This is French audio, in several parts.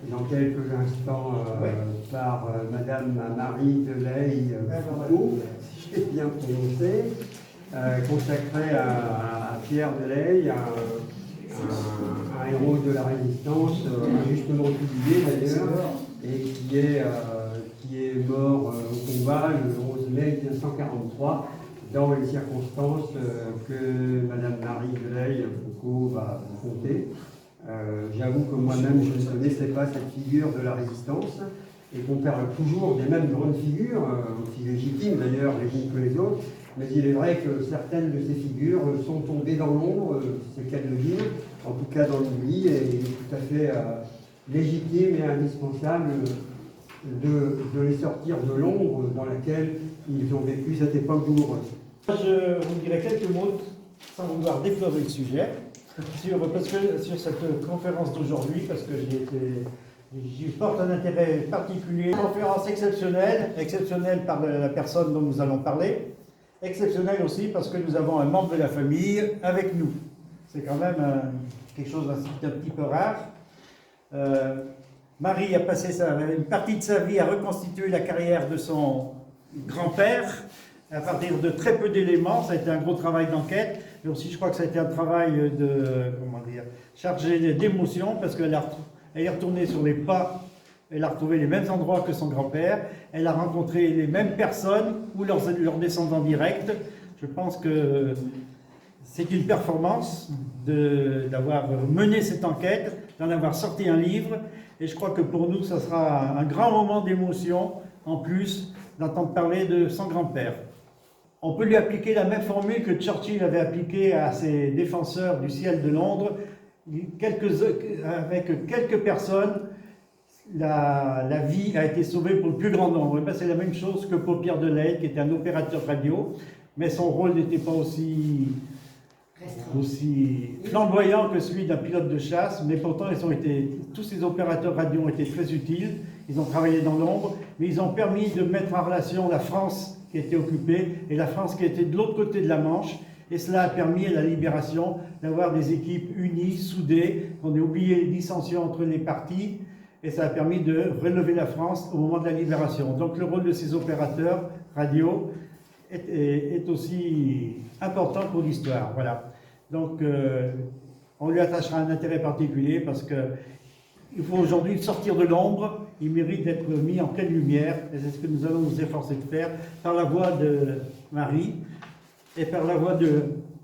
dans quelques instants par Madame Marie Delay Foucault, si j'ai bien prononcé, consacré à Pierre Delay, un héros de la résistance, injustement publié d'ailleurs, et qui est mort au combat le 11 mai 1943, dans les circonstances que Madame Marie Delay Foucault va vous conter. J'avoue que moi-même, je ne connaissais pas cette figure de la résistance, et qu'on parle toujours des mêmes grandes figures, aussi légitimes d'ailleurs les unes que les autres, mais il est vrai que certaines de ces figures sont tombées dans l'ombre, c'est le cas de le dire, en tout cas dans l'oubli, et il est tout à fait légitime et indispensable de les sortir de l'ombre dans laquelle ils ont vécu cette époque douloureuse. Je vous dirai quelques mots, sans vouloir déplorer le sujet, sur cette conférence d'aujourd'hui, parce que j'y porte un intérêt particulier. Une conférence exceptionnelle par la personne dont nous allons parler, exceptionnelle aussi parce que nous avons un membre de la famille avec nous. C'est quand même quelque chose d'un petit peu rare. Marie a passé une partie de sa vie à reconstituer la carrière de son grand-père, à partir de très peu d'éléments. Ça a été un gros travail d'enquête, mais aussi je crois que ça a été un travail chargé d'émotion, parce qu'elle est retournée sur les pas, elle a retrouvé les mêmes endroits que son grand-père, elle a rencontré les mêmes personnes ou leurs descendants directs. Je pense que c'est une performance d'avoir mené cette enquête, d'en avoir sorti un livre, et je crois que pour nous, ça sera un grand moment d'émotion, en plus d'entendre parler de son grand-père. On peut lui appliquer la même formule que Churchill avait appliquée à ses défenseurs du ciel de Londres. Avec quelques personnes, la vie a été sauvée pour le plus grand nombre. C'est la même chose que pour Pierre Delay, qui était un opérateur radio, mais son rôle n'était pas aussi flamboyant que celui d'un pilote de chasse, mais pourtant tous ces opérateurs radio ont été très utiles. Ils ont travaillé dans l'ombre, mais ils ont permis de mettre en relation la France qui était occupée et la France qui était de l'autre côté de la Manche. Et cela a permis à la libération d'avoir des équipes unies, soudées. On a oublié les dissensions entre les partis, et ça a permis de relever la France au moment de la libération. Donc le rôle de ces opérateurs radio est aussi important pour l'histoire. Voilà. Donc on lui attachera un intérêt particulier parce qu'il faut aujourd'hui sortir de l'ombre. Il mérite d'être mis en pleine lumière, et c'est ce que nous allons nous efforcer de faire par la voix de Marie et par la voix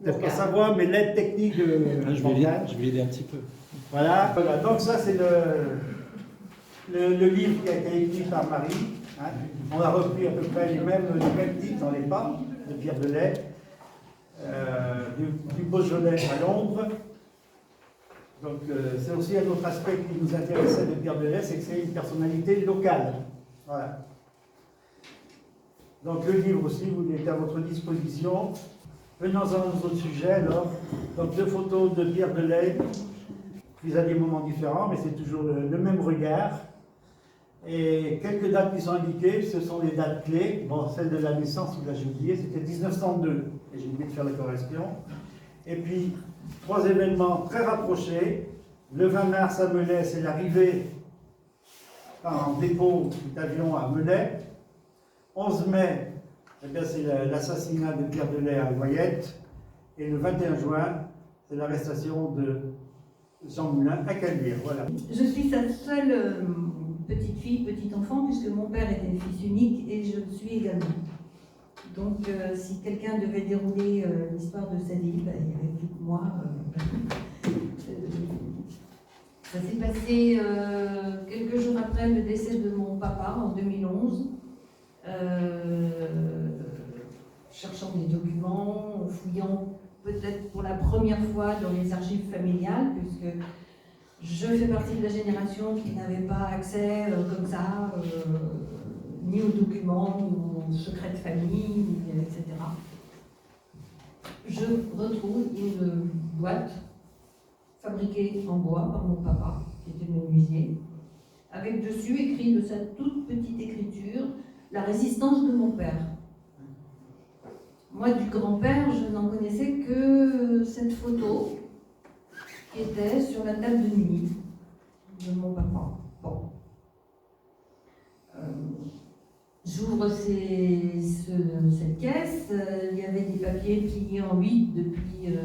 pas sa voix, mais l'aide technique de je vais aider un petit peu. Voilà. Donc ça c'est le livre qui a été écrit par Marie. Hein. On a repris à peu près les mêmes titres dans les pas de Pierre Delay, du Beaujolais à Londres. Donc c'est aussi un autre aspect qui nous intéressait de Pierre Delay, c'est que c'est une personnalité locale. Voilà. Donc le livre aussi, il est à votre disposition. Venons-en aux autres sujets alors. Donc 2 photos de Pierre Delay, prises à des moments différents, mais c'est toujours le même regard. Et quelques dates qui sont indiquées, ce sont les dates clés. Bon, celle de la naissance, vous l'avez oublié, c'était 1902, et j'ai oublié de faire la correction. Et puis, 3 événements très rapprochés. Le 20 mars à Melay, c'est l'arrivée en dépôt d'avion à Melay. 11 mai, c'est l'assassinat de Pierre Delay à Noyette. Et le 21 juin, c'est l'arrestation de Jean Moulin à Caluire. Voilà. Je suis sa seule petite fille, petit enfant, puisque mon père était fils unique et je le suis également. Donc, si quelqu'un devait dérouler l'histoire de sa vie, il n'y avait plus que moi. Ça s'est passé quelques jours après le décès de mon papa, en 2011. Cherchant des documents, fouillant peut-être pour la première fois dans les archives familiales, puisque je fais partie de la génération qui n'avait pas accès comme ça, ni aux documents, ni aux secrets de famille, etc. Je retrouve une boîte fabriquée en bois par mon papa, qui était menuisier, avec dessus écrit de sa toute petite écriture la résistance de mon père. Moi, du grand-père, je n'en connaissais que cette photo qui était sur la table de nuit de mon papa. Bon. J'ouvre cette caisse, il y avait des papiers pliés en 8 depuis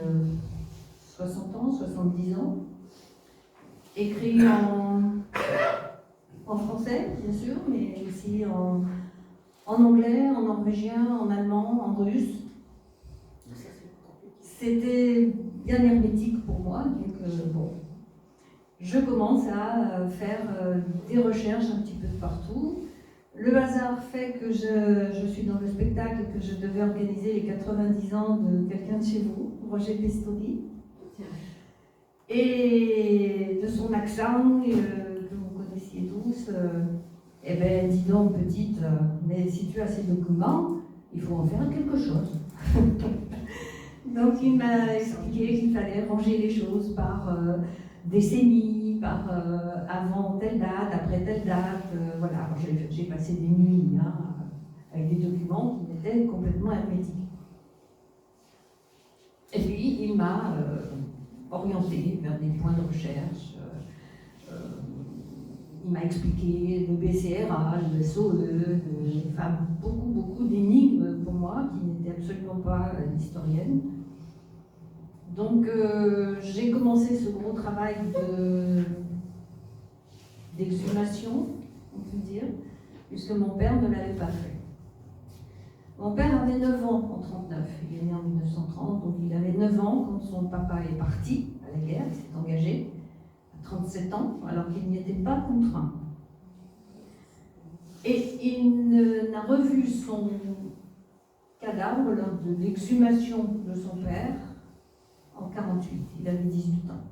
60 ans, 70 ans, écrits en français, bien sûr, mais aussi en anglais, en norvégien, en allemand, en russe. C'était bien hermétique pour moi, donc bon. Je commence à faire des recherches un petit peu de partout. Le hasard fait que je suis dans le spectacle et que je devais organiser les 90 ans de quelqu'un de chez vous, Roger Pestori. Et de son accent que vous connaissiez tous, eh bien, dis donc, petite, mais si tu as ces documents, il faut en faire quelque chose. Donc, il m'a expliqué qu'il fallait ranger les choses par décennie, par avant telle date, après telle date. Voilà, alors j'ai passé des nuits hein, avec des documents qui étaient complètement hermétiques. Et puis, il m'a orienté vers des points de recherche. Il m'a expliqué le BCRA, le SOE, enfin beaucoup d'énigmes pour moi qui n'étaient absolument pas historienne. Donc j'ai commencé ce gros travail d'exhumation, on peut dire, puisque mon père ne l'avait pas fait. Mon père avait 9 ans en 1939, il est né en 1930, donc il avait 9 ans quand son papa est parti à la guerre, il s'est engagé à 37 ans, alors qu'il n'y était pas contraint. Et il n'a revu son cadavre lors de l'exhumation de son père en 1948, il avait 18 ans.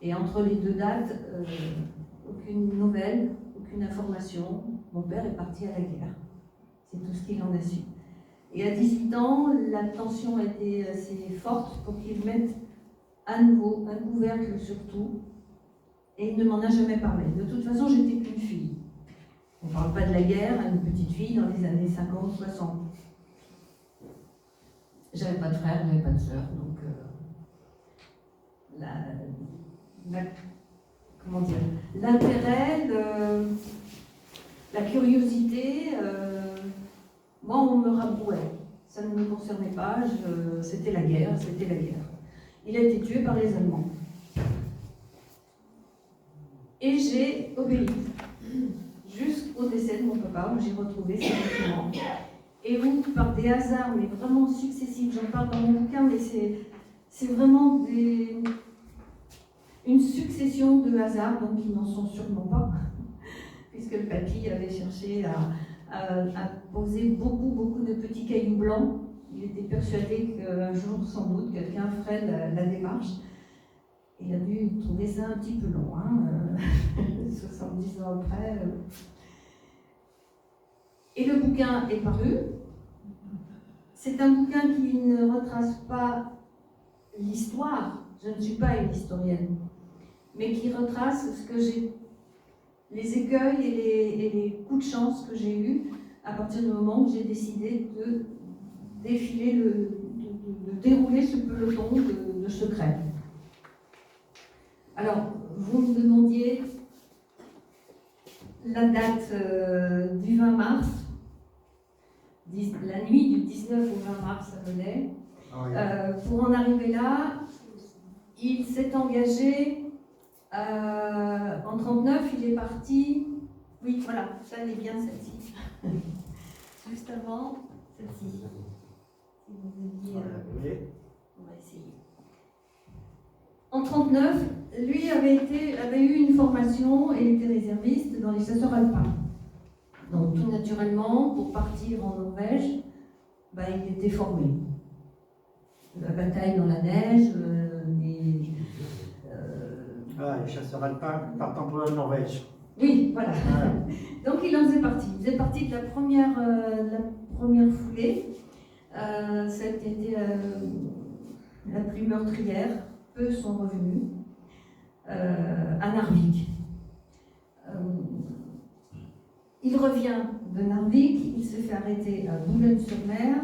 Et entre les deux dates, aucune nouvelle, aucune information, mon père est parti à la guerre. C'est tout ce qu'il en a su. Et à 18 ans, la tension a été assez forte pour qu'il mette à nouveau un couvercle sur tout. Et il ne m'en a jamais parlé. De toute façon, j'étais qu'une fille. On ne parle pas de la guerre à une petite fille dans les années 50-60. J'avais pas de frère, j'avais pas de sœur, donc comment dire, l'intérêt, la curiosité, moi on me rabrouait, ça ne me concernait pas, c'était la guerre, c'était la guerre. Il a été tué par les Allemands. Et j'ai obéi jusqu'au décès de mon papa, où j'ai retrouvé ces documents. Et où, par des hasards, mais vraiment successifs, j'en parle dans mon bouquin, mais c'est vraiment une succession de hasards, donc qui n'en sont sûrement pas, puisque le papy avait cherché à poser beaucoup de petits cailloux blancs. Il était persuadé qu'un jour, sans doute, quelqu'un ferait la démarche. Il a dû trouver ça un petit peu long, hein, 70 ans après. Et le bouquin est paru. C'est un bouquin qui ne retrace pas l'histoire, je ne suis pas une historienne, mais qui retrace ce que j'ai, les écueils et les coups de chance que j'ai eus à partir du moment où j'ai décidé de défiler, de dérouler ce peloton de secrets. Alors, vous me demandiez la date du 20 mars, la nuit du 19 au 20 mars à Velay. Pour en arriver là, il s'est engagé en 1939, il est parti. Oui, voilà, ça elle est bien celle-ci. Juste avant, celle-ci. Si vous aviez, on va essayer. En 1939, lui avait eu une formation et était réserviste dans les chasseurs alpins. Donc tout naturellement, pour partir en Norvège, il était formé. La bataille dans la neige, les chasseurs alpins partant pour la Norvège. Oui, voilà. Donc il en faisait partie. Il faisait partie de la première foulée, celle qui était la plus meurtrière. Peu sont revenus à Narvik. Il revient de Narvik, il se fait arrêter à Boulogne-sur-Mer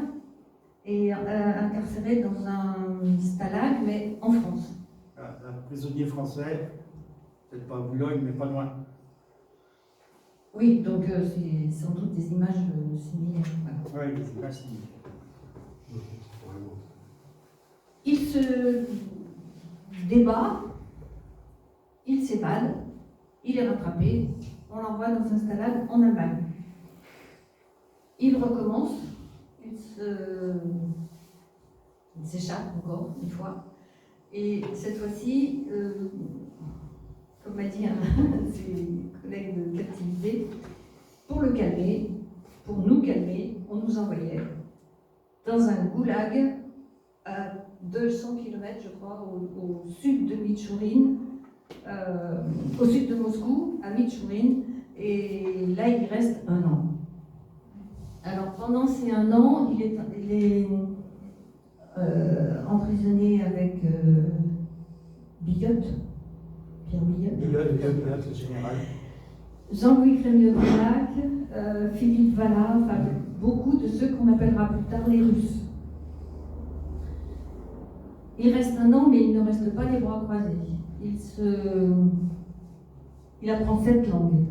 et incarcéré dans un stalag, mais en France. Un prisonnier français. Peut-être pas à Boulogne, mais pas loin. Oui, donc c'est sans doute des images similaires. Voilà. Oui, c'est pas si. Il se débat, il s'évade, il est rattrapé, on l'envoie dans un stade en Allemagne. Il recommence, il s'échappe encore une fois, et cette fois-ci, comme m'a dit un de ses collègues de captivité, pour le calmer, pour nous calmer, on nous envoyait dans un goulag à 200 km, je crois, au sud de Mitchourine, au sud de Moscou, à Mitchourine, et là il reste 1 an. Alors pendant ces 1 an, il est emprisonné avec Billotte, Pierre Billotte, Le général. Jean-Louis Crémieux-Bolac, Philippe Valla, enfin beaucoup de ceux qu'on appellera plus tard les Russes. Il reste 1 an, mais il ne reste pas les bras croisés. Il apprend 7 langues.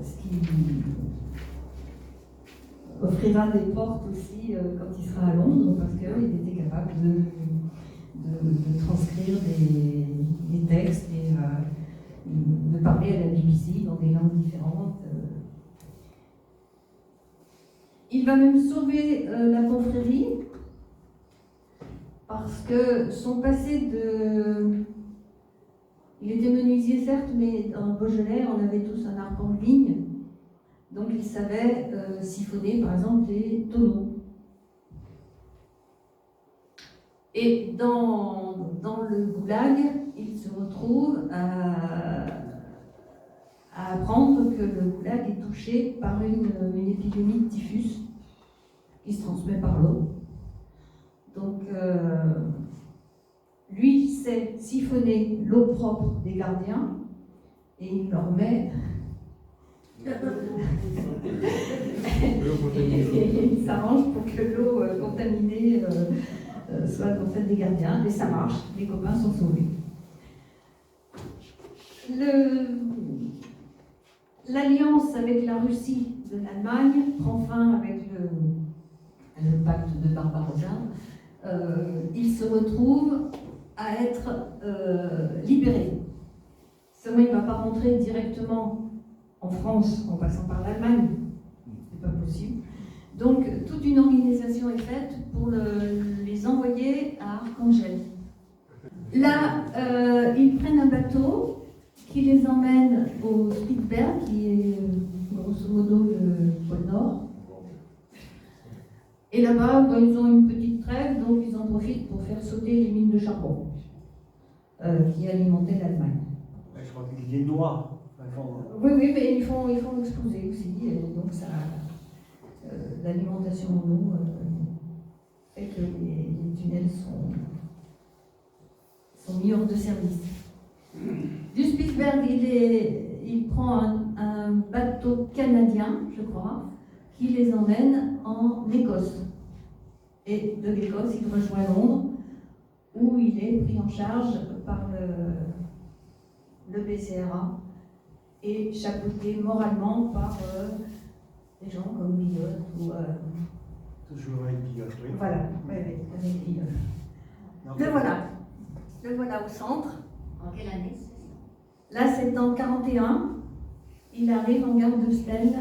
Ce qui offrira des portes aussi quand il sera à Londres, parce qu'il était capable de transcrire des textes et de parler à la BBC dans des langues différentes. Il va même sauver la confrérie, parce que son passé de... Il était menuisier certes, mais dans Beaujolais, on avait tous un arpent de vigne, donc il savait siphonner par exemple des tonneaux. Et dans le goulag, il se retrouve à apprendre que le goulag est touché par une épidémie de typhus qui se transmet par l'eau. Donc, lui sait siphonner l'eau propre des gardiens et il leur met. Et il s'arrange pour que l'eau contaminée soit dans celle des gardiens, et ça marche, les copains sont sauvés. L'alliance avec la Russie de l'Allemagne prend fin avec le pacte de Barbarossa. Il se retrouve à être libéré. Seulement, il ne va pas rentrer directement en France en passant par l'Allemagne. C'est pas possible. Donc, toute une organisation est faite pour les envoyer à Archangel. Là, ils prennent un bateau qui les emmène au Spitzberg, qui est grosso modo le pôle Nord. Et là-bas, ils ont une petite trêve, donc ils en profitent pour faire sauter les mines de charbon qui alimentaient l'Allemagne. Je crois qu'il est noir. Oui, mais ils font exploser aussi, et donc ça, l'alimentation en eau fait que les tunnels sont mis hors de service. Du Spitzberg, il prend un bateau canadien, je crois, qui les emmène en Écosse. Et de l'Écosse, il rejoint Londres, où il est pris en charge par le BCRA et chapeauté moralement par des gens comme Billotte ou... Toujours avec Billotte, oui. Voilà, oui, avec Billotte. Le voilà au centre. En quelle année? Là, c'est en 1941. Il arrive en gare de Stel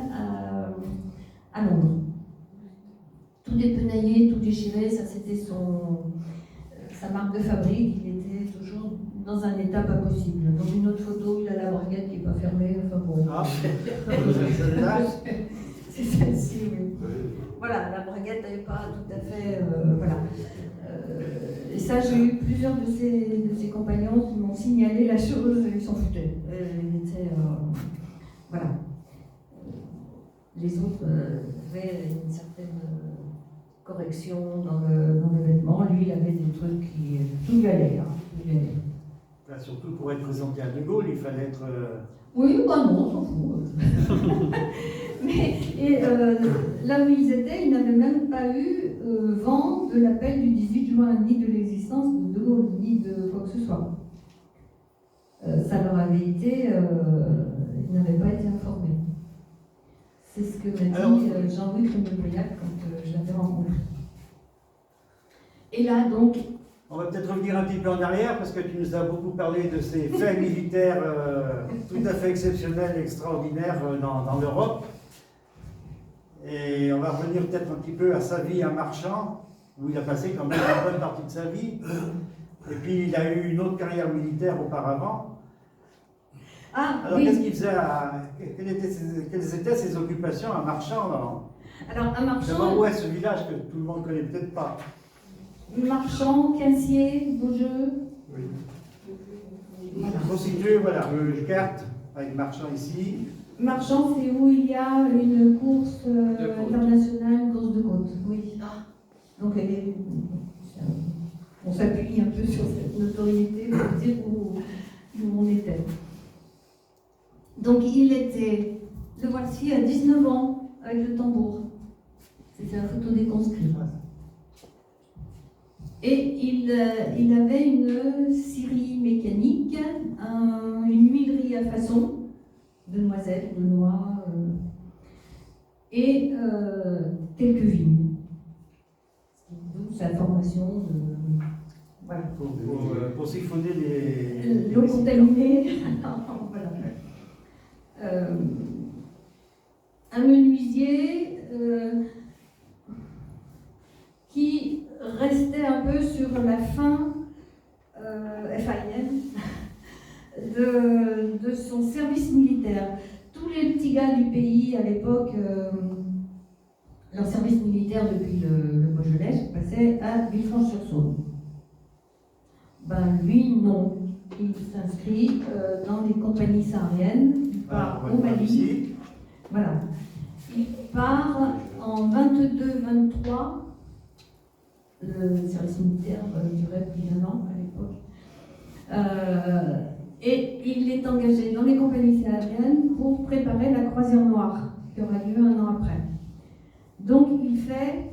à Londres. Tout dépenaillé, tout déchiré, ça c'était sa marque de fabrique. Il était toujours dans un état pas possible. Dans une autre photo, il a la braguette qui n'est pas fermée. Enfin bon. Ah, celle-là. C'est celle-ci, oui. Voilà, la braguette n'avait pas tout à fait. Voilà. Et ça, j'ai eu plusieurs de ses compagnons qui m'ont signalé la chose, ils s'en foutaient. Il était. Voilà. Les autres avaient une certaine correction dans le vêtement. Lui, il avait des trucs qui. Tout lui allait. Hein. Là, surtout pour être présenté à De Gaulle, il fallait être. Oui, bah non, on s'en fout. Mais là où ils étaient, ils n'avaient même pas eu vent de l'appel du 18 juin, ni de l'existence de Gaulle, ni de quoi que ce soit. ça leur avait été, ils n'avaient pas été informés. C'est ce que m'a dit Jean-Luc Remebrouillac quand je l'avais rencontré. Et là, donc... On va peut-être revenir un petit peu en arrière, parce que tu nous as beaucoup parlé de ces faits militaires tout à fait exceptionnels, extraordinaires dans l'Europe. Et on va revenir peut-être un petit peu à sa vie à Marchand, où il a passé quand même une bonne partie de sa vie. Et puis il a eu une autre carrière militaire auparavant. Ah, alors oui. Qu'est-ce qu'il faisait quelles étaient ses occupations à Marchand? Alors à Marchand... D'abord, où est ce village que tout le monde ne connaît peut-être pas? Marchand, Cassier, Beaujeu. Oui. Voilà. Il faut situer, voilà, une carte avec Marchand ici. Marchand, c'est où il y a une course internationale, une course de côte, oui. Donc on s'appuie un peu sur cette notoriété pour dire où on était. Donc il était, le voici, à 19 ans, avec le tambour. C'était la photo des conscrits. Et il avait une scierie mécanique, une huilerie à façon, de noisettes, de noix, et quelques vignes. D'où sa formation de... Voilà. Pour siphonner les... L'eau contaminée. Voilà. Un menuisier qui restait un peu sur la fin FAIN de son service militaire. Tous les petits gars du pays à l'époque, leur service militaire depuis le Beaujolais passait à Villefranche-sur-Saône. Ben lui, non. Il s'inscrit dans les compagnies sahariennes, il part au Mali. Voilà. Il part en 22-23. Le service militaire durait plus d'1 an à l'époque. Et il est engagé dans les compagnies sahariennes pour préparer la croisière noire, qui aura lieu 1 an après. Donc il fait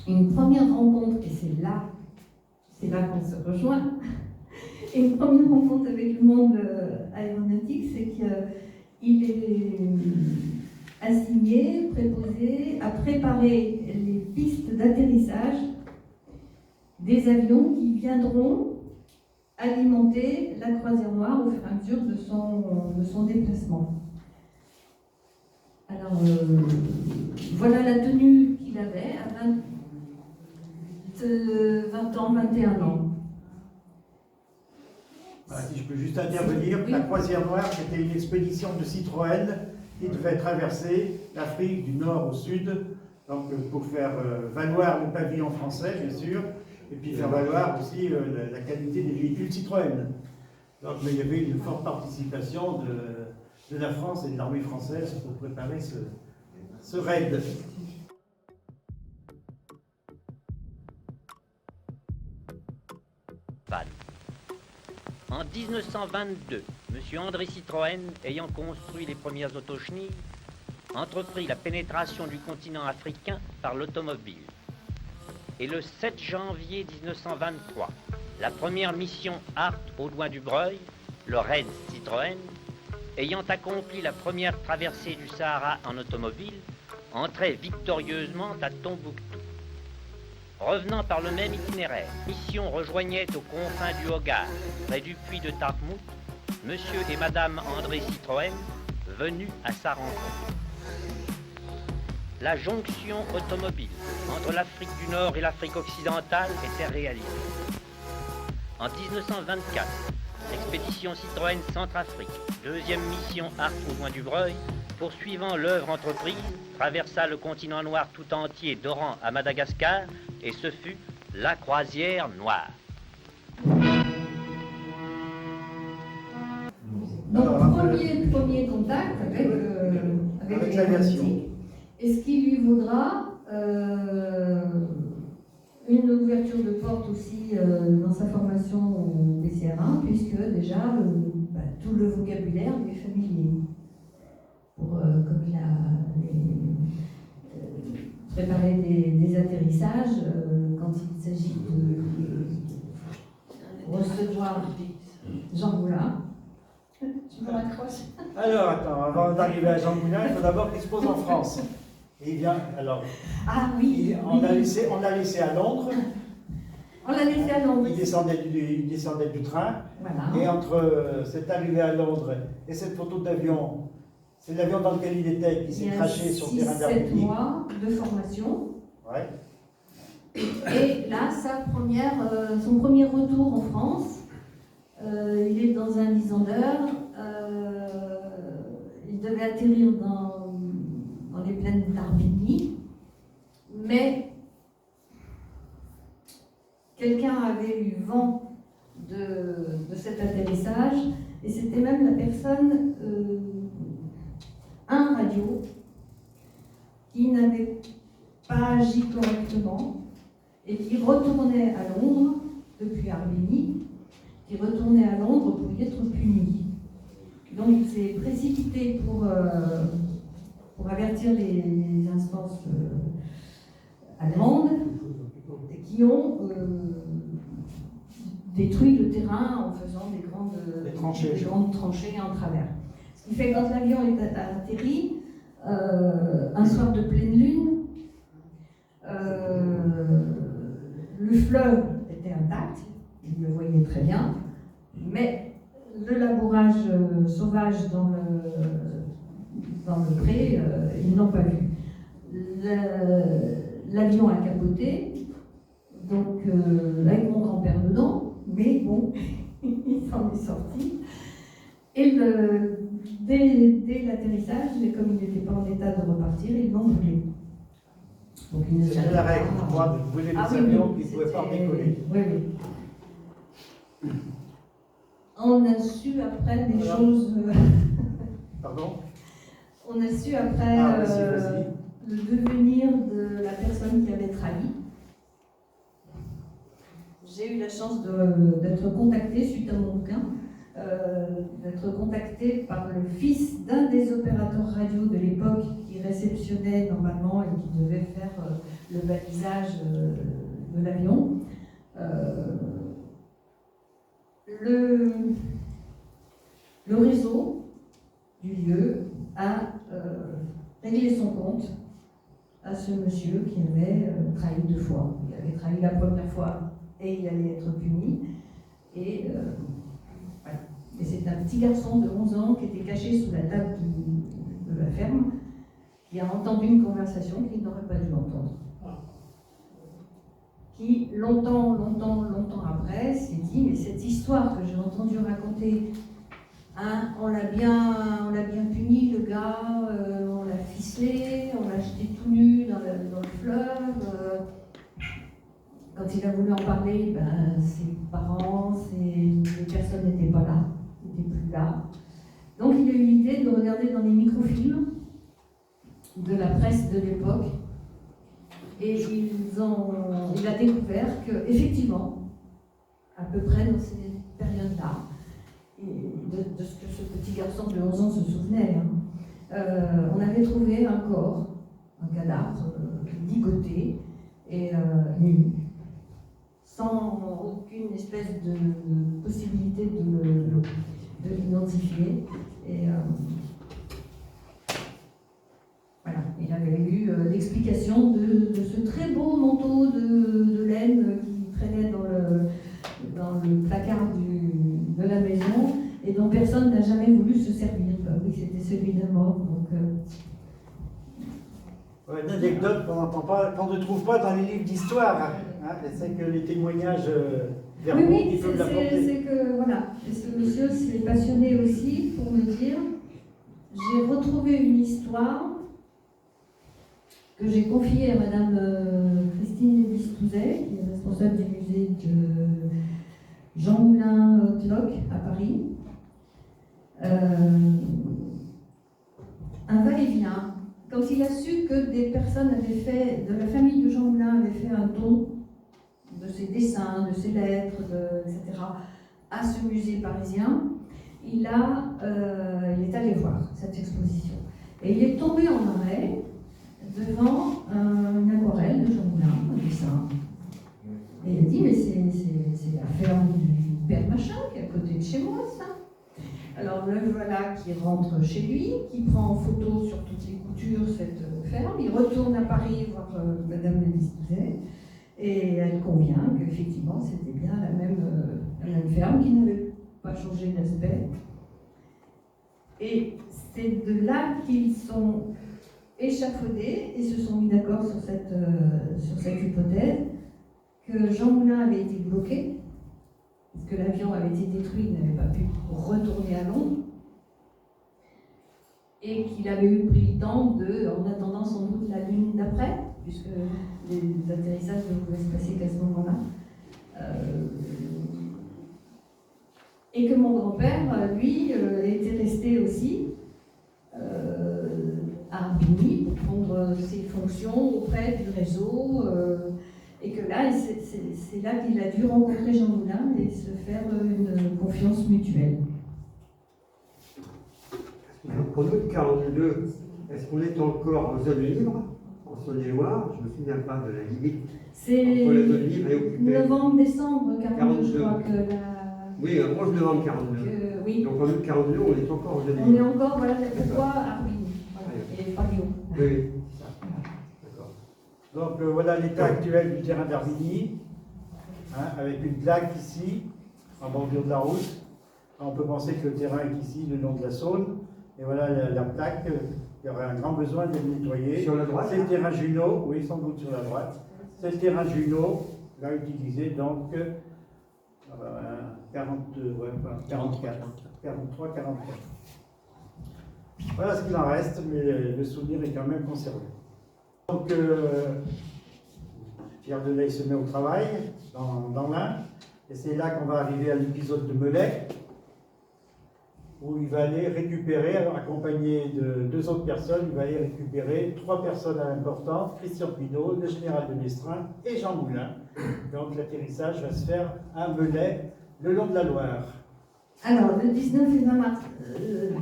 une première rencontre, et c'est là qu'on se rejoint, et une première rencontre avec le monde aéronautique, c'est qu'il est assigné, préposé à préparer les pistes d'atterrissage des avions qui viendront alimenter la croisière noire au fur et à mesure de son déplacement. Alors, voilà la tenue qu'il avait à 20 ans, 21 ans. Voilà, si je peux juste intervenir, oui. La croisière noire, c'était une expédition de Citroën qui devait traverser l'Afrique du nord au sud, donc pour faire valoir le pavillon français, bien sûr, et puis faire valoir aussi la qualité des véhicules Citroën. Donc il y avait une forte participation de la France et de l'armée française pour préparer ce raid. En 1922, M. André Citroën, ayant construit les premières autochenilles, entreprit la pénétration du continent africain par l'automobile. Et le 7 janvier 1923, la première mission Hart au loin du Breuil, le raid Citroën, ayant accompli la première traversée du Sahara en automobile, entrait victorieusement à Tombouctou. Revenant par le même itinéraire, mission rejoignait aux confins du Hogar, près du puits de Tartmouth, monsieur et madame André Citroën, venus à sa rencontre. La jonction automobile entre l'Afrique du Nord et l'Afrique occidentale était réalisée. En 1924, l'expédition Citroën Centrafrique, deuxième mission Hart au loin du Breuil, poursuivant l'œuvre entreprise, traversa le continent noir tout entier d'Oran à Madagascar, et ce fut la croisière noire. Donc, premier contact avec l'aviation. Et ce qui lui vaudra une ouverture de porte aussi dans sa formation au BCR1, puisque déjà tout le vocabulaire lui est familier. Comme il a préparé des atterrissages, quand il s'agit de recevoir Jean Moulin. Tu me raccroches. Alors, attends, avant d'arriver à Jean Moulin, il faut d'abord qu'il se pose en France. Et il vient, alors, Ah oui, on l'a laissé à Londres. on l'a laissé à Londres. Il descendait du train. Voilà. Et entre cette arrivée à Londres et cette photo d'avion, c'est l'avion dans lequel il était qui s'est craché sur le terrain 6-7 d'Arménie. mois de formation. Ouais. Et là, son premier retour en France, il est dans un Lysander. Il devait atterrir dans les plaines d'Arménie, mais quelqu'un avait eu vent de cet atterrissage, et c'était même la personne, un radio, qui n'avait pas agi correctement et qui retournait à Londres depuis Arménie, qui retournait à Londres pour y être puni. Donc il s'est précipité pour avertir les instances allemandes qui ont détruit le terrain en faisant des grandes tranchées en travers. Ce qui fait que quand l'avion est atterri, un soir de pleine lune, le fleuve était intact, il le voyait très bien, mais le labourage sauvage dans le pré, ils n'ont pas vu. L'avion a capoté, donc avec mon grand-père dedans, mais bon, il s'en est sorti. Et dès l'atterrissage, comme il n'était pas en état de repartir, ils l'ont brûlé. C'était la règle, de brûler les avions qui ne pouvaient pas décoller. Oui, oui. On a su après des choses. Pardon? On a su après le devenir de la personne qui avait trahi. J'ai eu la chance d'être contactée suite à mon bouquin, d'être contactée par le fils d'un des opérateurs radio de l'époque qui réceptionnait normalement et qui devait faire le balisage de l'avion. Le réseau du lieu a réglé son compte à ce monsieur qui avait trahi 2 fois. Il avait trahi la première fois et il allait être puni. Et voilà. Et c'est un petit garçon de 11 ans qui était caché sous la table de la ferme, qui a entendu une conversation qu'il n'aurait pas dû entendre. Qui, longtemps après, s'est dit, mais cette histoire que j'ai entendue raconter, hein, on l'a bien puni, le gars, on l'a ficelé, on l'a jeté tout nu dans le fleuve. Quand il a voulu en parler, ses parents, les personnes n'étaient pas là, n'étaient plus là. Donc il a eu l'idée de regarder dans les microfilms de la presse de l'époque. Et il a découvert qu'effectivement, à peu près dans ces périodes-là, de ce que ce petit garçon de 11 ans se souvenait, on avait trouvé un corps, un cadavre, ligoté et nu, sans aucune espèce de possibilité de l'identifier. Et voilà, il avait eu l'explication de ce très beau manteau de laine qui traînait dans le placard de la maison et dont personne n'a jamais voulu se servir. Oui, c'était celui d'un mort. Donc, une anecdote qu'on ne trouve pas dans les livres d'histoire. Hein, c'est que les témoignages verbaux oui, qui peuvent l'apporter. C'est que voilà, et ce monsieur s'est passionné aussi pour me dire, j'ai retrouvé une histoire que j'ai confiée à Madame Christine Lévis-Touzet, qui est responsable du musée de Jean Moulin-Cloc à Paris. Un va-et-vient. Quand il a su que des personnes de la famille de Jean Moulin avaient fait un don de ses dessins, de ses lettres, etc., à ce musée parisien, il est allé voir cette exposition. Et il est tombé en arrêt devant une aquarelle de Jean Moulin, un dessin. Et il a dit, mais c'est la ferme Père Machin, qui est à côté de chez moi, ça. Alors le voilà qui rentre chez lui, qui prend en photo sur toutes les coutures cette ferme. Il retourne à Paris voir Madame Lélise Douzet et elle convient qu'effectivement c'était bien la même ferme qui n'avait pas changé d'aspect. Et c'est de là qu'ils sont échafaudés et se sont mis d'accord sur cette hypothèse que Jean Moulin avait été bloqué, parce que l'avion avait été détruit, il n'avait pas pu retourner à Londres, et qu'il avait pris le temps en attendant sans doute la lune d'après, puisque les atterrissages ne pouvaient se passer qu'à ce moment-là. Et que mon grand-père, lui, était resté aussi à Arbigny pour prendre ses fonctions auprès du réseau. Et que là, c'est là qu'il a dû rencontrer Jean Moulin et se faire une confiance mutuelle. En août 42, est-ce qu'on est encore en zone libre, en Saône-et-Loire? Je ne me souviens pas de la limite C'est entre la zone libre et occupée. novembre-décembre 42, je crois que la... Oui, 11 novembre 42. Oui. Donc en août 42, on est encore en zone On est libre. encore, voilà, pourquoi Arbigny, voilà, et pas Lyon. Oui, oui, c'est ça. D'accord. Donc voilà l'état actuel du terrain d'Arbigny, avec une plaque ici, en bordure de la route. On peut penser que le terrain est ici, le long de la Saône. Et voilà la plaque, il y aurait un grand besoin de le nettoyer. Sur la droite? C'est le terrain Junot, oui, sans doute sur la droite. C'est le terrain Junot, là utilisé donc 43, 44. Voilà ce qu'il en reste, mais le souvenir est quand même conservé. Donc, Pierre Delay se met au travail dans l'Ain, et c'est là qu'on va arriver à l'épisode de Melay, où il va aller récupérer, accompagné de 2 autres personnes, il va aller récupérer 3 personnes importantes, Christian Pinault, le général de Mestrin et Jean Moulin. Donc l'atterrissage va se faire à Melay, le long de la Loire. Alors, le 19 et 20 mars,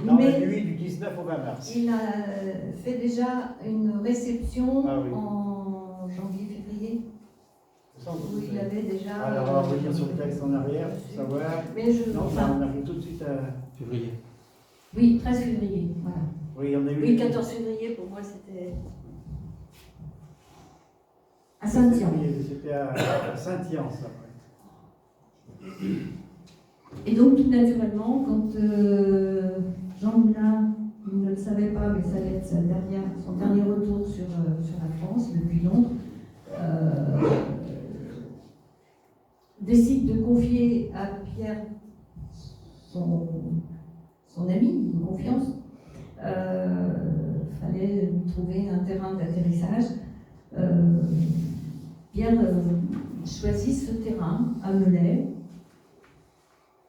Dans la nuit du 19 au 20 mars. il a fait déjà une réception Ah oui. en janvier-février, où il avait déjà... Alors on va revenir sur le texte en arrière pour savoir. Mais je... Non, enfin, on arrive tout de suite à... Février. oui, 13 février, voilà. Oui, on a eu... Oui, 14 février, pour moi, c'était... à Saint-Yan. C'était à Saint-Yan, ça. Et donc, tout naturellement, quand Jean Moulin, il ne le savait pas, mais ça allait être son dernier retour sur la France, depuis Londres, décide de confier à Pierre son ami, de confiance. Fallait trouver un terrain d'atterrissage. Pierre choisit ce terrain à Melay.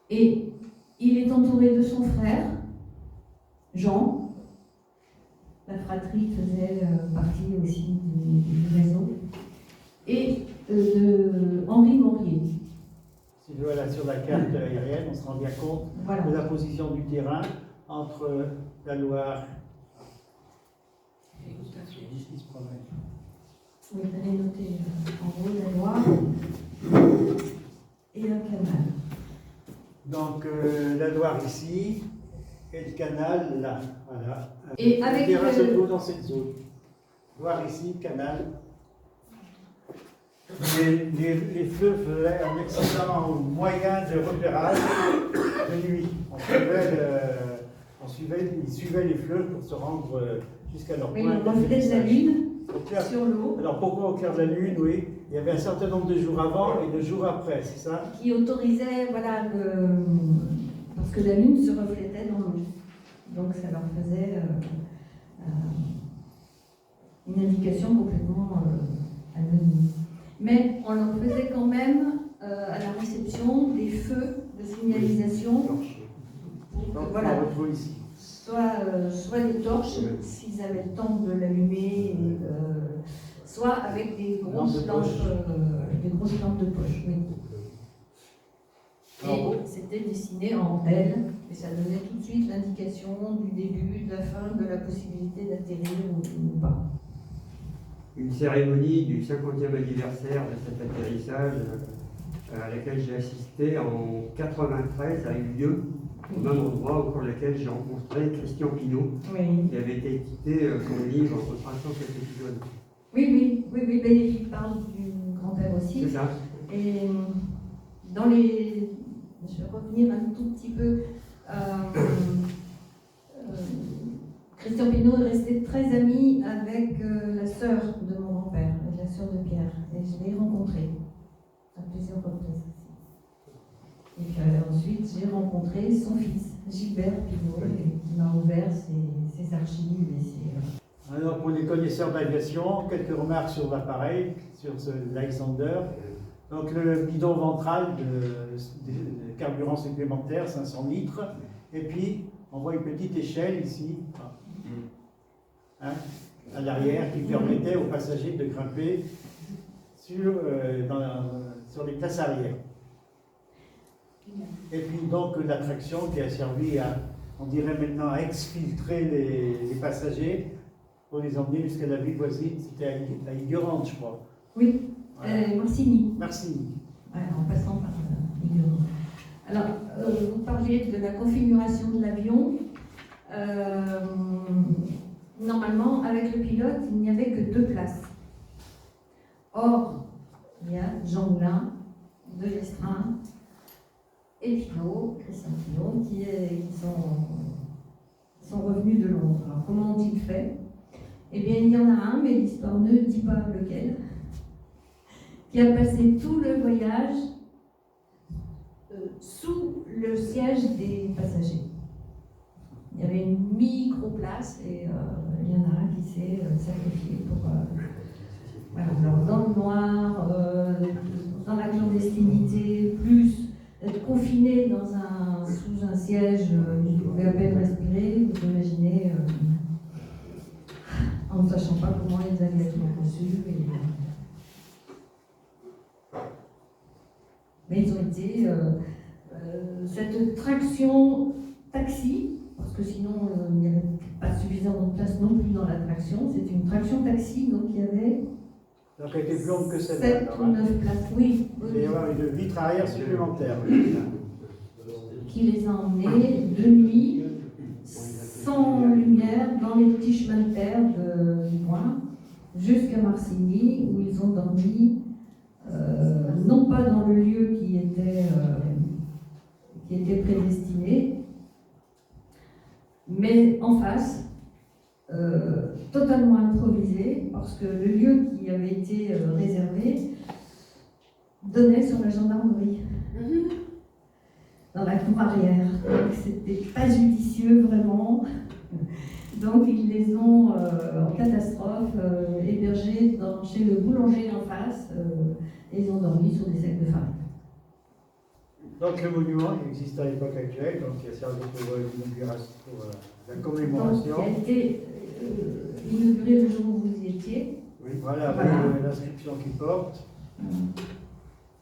Et il est entouré de son frère, Jean. La fratrie faisait partie aussi du réseau. Et de Henri Maurier. Si voilà, sur la carte aérienne, on se rend bien compte Voilà. de la position du terrain entre la Loire et Oui, vous avez noté en gros la Loire et un canal. donc la Loire ici et le canal là. Voilà. Et avec le terrain se trouve dans cette zone. Loire ici, canal. Les fleuves faisaient un excellent moyen de repérage de nuit. Ils suivaient les fleuves pour se rendre jusqu'à leur Oui, point. le reflet de la lune Clair. sur l'eau Alors pourquoi au clair de la lune? Oui, il y avait un certain nombre de jours avant et de jours après, c'est ça? qui autorisait, voilà, parce que la lune se reflétait dans l'eau. Donc ça leur faisait une indication complètement anonyme. Mais on leur faisait quand même à la réception des feux de signalisation pour que, voilà, Ici. soit des torches s'ils avaient le temps de l'allumer, soit avec des grosses lampes de poche. Oui. Et c'était dessiné en L, et ça donnait tout de suite l'indication du début, de la fin, de la possibilité d'atterrir ou pas. Une cérémonie du 50e anniversaire de cet atterrissage à laquelle j'ai assisté en 93, a eu lieu au même endroit au cours duquel j'ai rencontré Christian Pinault, Oui. qui avait été édité son livre « Retraçant cet épisode ». Oui, ben, il parle du grand-père aussi. C'est ça. Et dans les... Je vais revenir un tout petit peu. Christian Pinault est resté très ami avec la sœur de mon grand-père, avec la sœur de Pierre. Et je l'ai rencontrée à plusieurs reprises aussi. Et puis ensuite, j'ai rencontré son fils, Gilbert Pinault, qui m'a ouvert ses archives et ses... Alors, pour les connaisseurs d'aviation, quelques remarques sur l'appareil, sur l'Alexander. Donc, le bidon ventral de carburant supplémentaire, 500 litres. Et puis, on voit une petite échelle ici, hein, à l'arrière, qui permettait aux passagers de grimper sur les places arrière. Et puis, donc, la traction qui a servi à, on dirait maintenant, à exfiltrer les passagers pour les emmener jusqu'à la ville voisine. C'était à Igorante, je crois. Oui, Voilà. Marcigny. Merci. Ouais, en passant par Igorante. Alors, vous parliez de la configuration de l'avion. Normalement, avec le pilote, il n'y avait que 2 places. Or, il y a Jean Moulin, de Lestrin et Pinault, Christian Pinault, qui sont revenus de Londres. Alors, comment ont-ils fait? Eh bien, il y en a un, mais l'histoire ne dit pas lequel, qui a passé tout le voyage sous le siège des passagers. Il y avait une micro-place et il y en a un qui s'est sacrifié pour... voilà, alors dans le noir, dans la clandestinité, plus être confiné sous un siège, il pouvait à peine respirer, vous imaginez, en ne sachant pas comment ils allaient être reçus. Mais ils ont été... cette traction taxi, parce que sinon il n'y avait pas suffisamment de place non plus dans la traction, c'est une traction taxi, donc il y avait... Donc elle était plus longue que celle-là. 7 ou 9 places, oui. Il va y avoir une vitre arrière supplémentaire. Qui les a emmenés de nuit, sans lumière, dans les petits chemins de terre du coin, jusqu'à Marcigny, où ils ont dormi, non pas dans le lieu qui était prédestiné, mais en face, totalement improvisé, parce que le lieu qui avait été réservé donnait sur la gendarmerie, dans la cour arrière. Donc c'était pas judicieux vraiment. Donc ils les ont, en catastrophe, hébergés chez le boulanger en face, et ils ont dormi sur des sacs de farine. Donc le monument il existe à l'époque actuelle, donc il a servi pour l'inauguration, pour la commémoration. Donc, il a été inauguré le jour où vous y étiez. Oui, voilà, Voilà. avec l'inscription qu'il porte.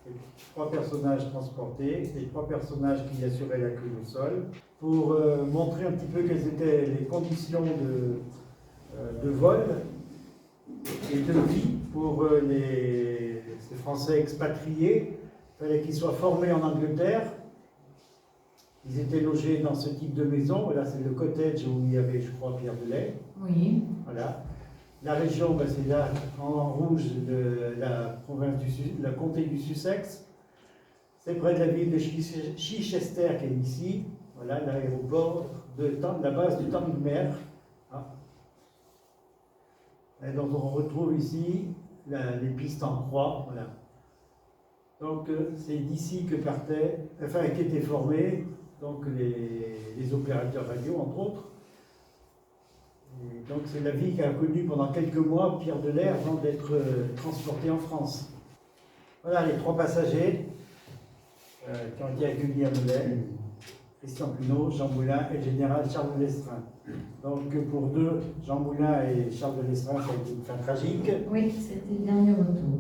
Les 3 personnages transportés, les 3 personnages qui assuraient la queue au sol, pour montrer un petit peu quelles étaient les conditions de vol et de vie pour ces Français expatriés. Il fallait qu'ils soient formés en Angleterre. Ils étaient logés dans ce type de maison. Là, c'est le cottage où il y avait, je crois, Pierre Delay. Oui. Voilà. La région, ben, c'est là, en rouge, de la province la comté du Sussex. C'est près de la ville de Chichester qui est ici. Voilà, l'aéroport de la base du Temple-Mer. Ah. Et donc, on retrouve ici les pistes en croix. Voilà. Donc, c'est d'ici que qu'étaient formés donc, les opérateurs radio, entre autres. Et donc, c'est la vie qu'a connue pendant quelques mois Pierre Delay avant d'être transporté en France. Voilà les 3 passagers qui ont été accueillis à Melay. Christian Pinault, Jean Moulin et le général Charles de Lestrin. Donc, pour 2, Jean Moulin et Charles de Lestrin, ça a été une fin tragique. Oui, c'était le dernier retour.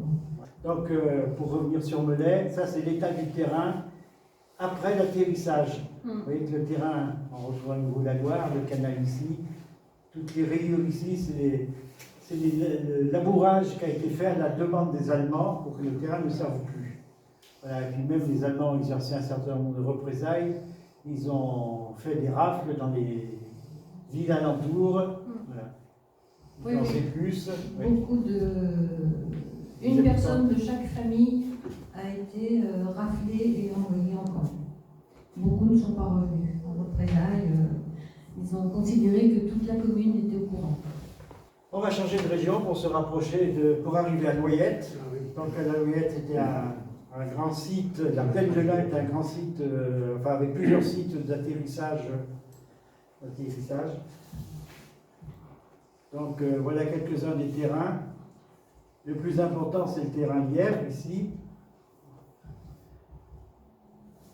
Donc, pour revenir sur Melay, ça c'est l'état du terrain après l'atterrissage. Vous voyez que le terrain, on reçoit à nouveau la Loire, le canal ici, toutes les rayures ici, c'est le labourage qui a été fait à la demande des Allemands pour que le terrain ne serve plus. Voilà, et puis même les Allemands ont exercé un certain nombre de représailles. Ils ont fait des rafles dans les villes alentours. Voilà. Oui, J'en oui. sais plus. Oui. Beaucoup de. Une personne de chaque famille a été raflée et envoyée en camp. Beaucoup ne sont pas revenus. En représailles, ils ont considéré que toute la commune était au courant. On va changer de région pour se rapprocher pour arriver à Noyette. Donc la Noyette était un grand site, la plaine de l'Ain est un grand site, enfin avec plusieurs sites d'atterrissage. Donc voilà quelques-uns des terrains. Le plus important, c'est le terrain Lièvre, ici.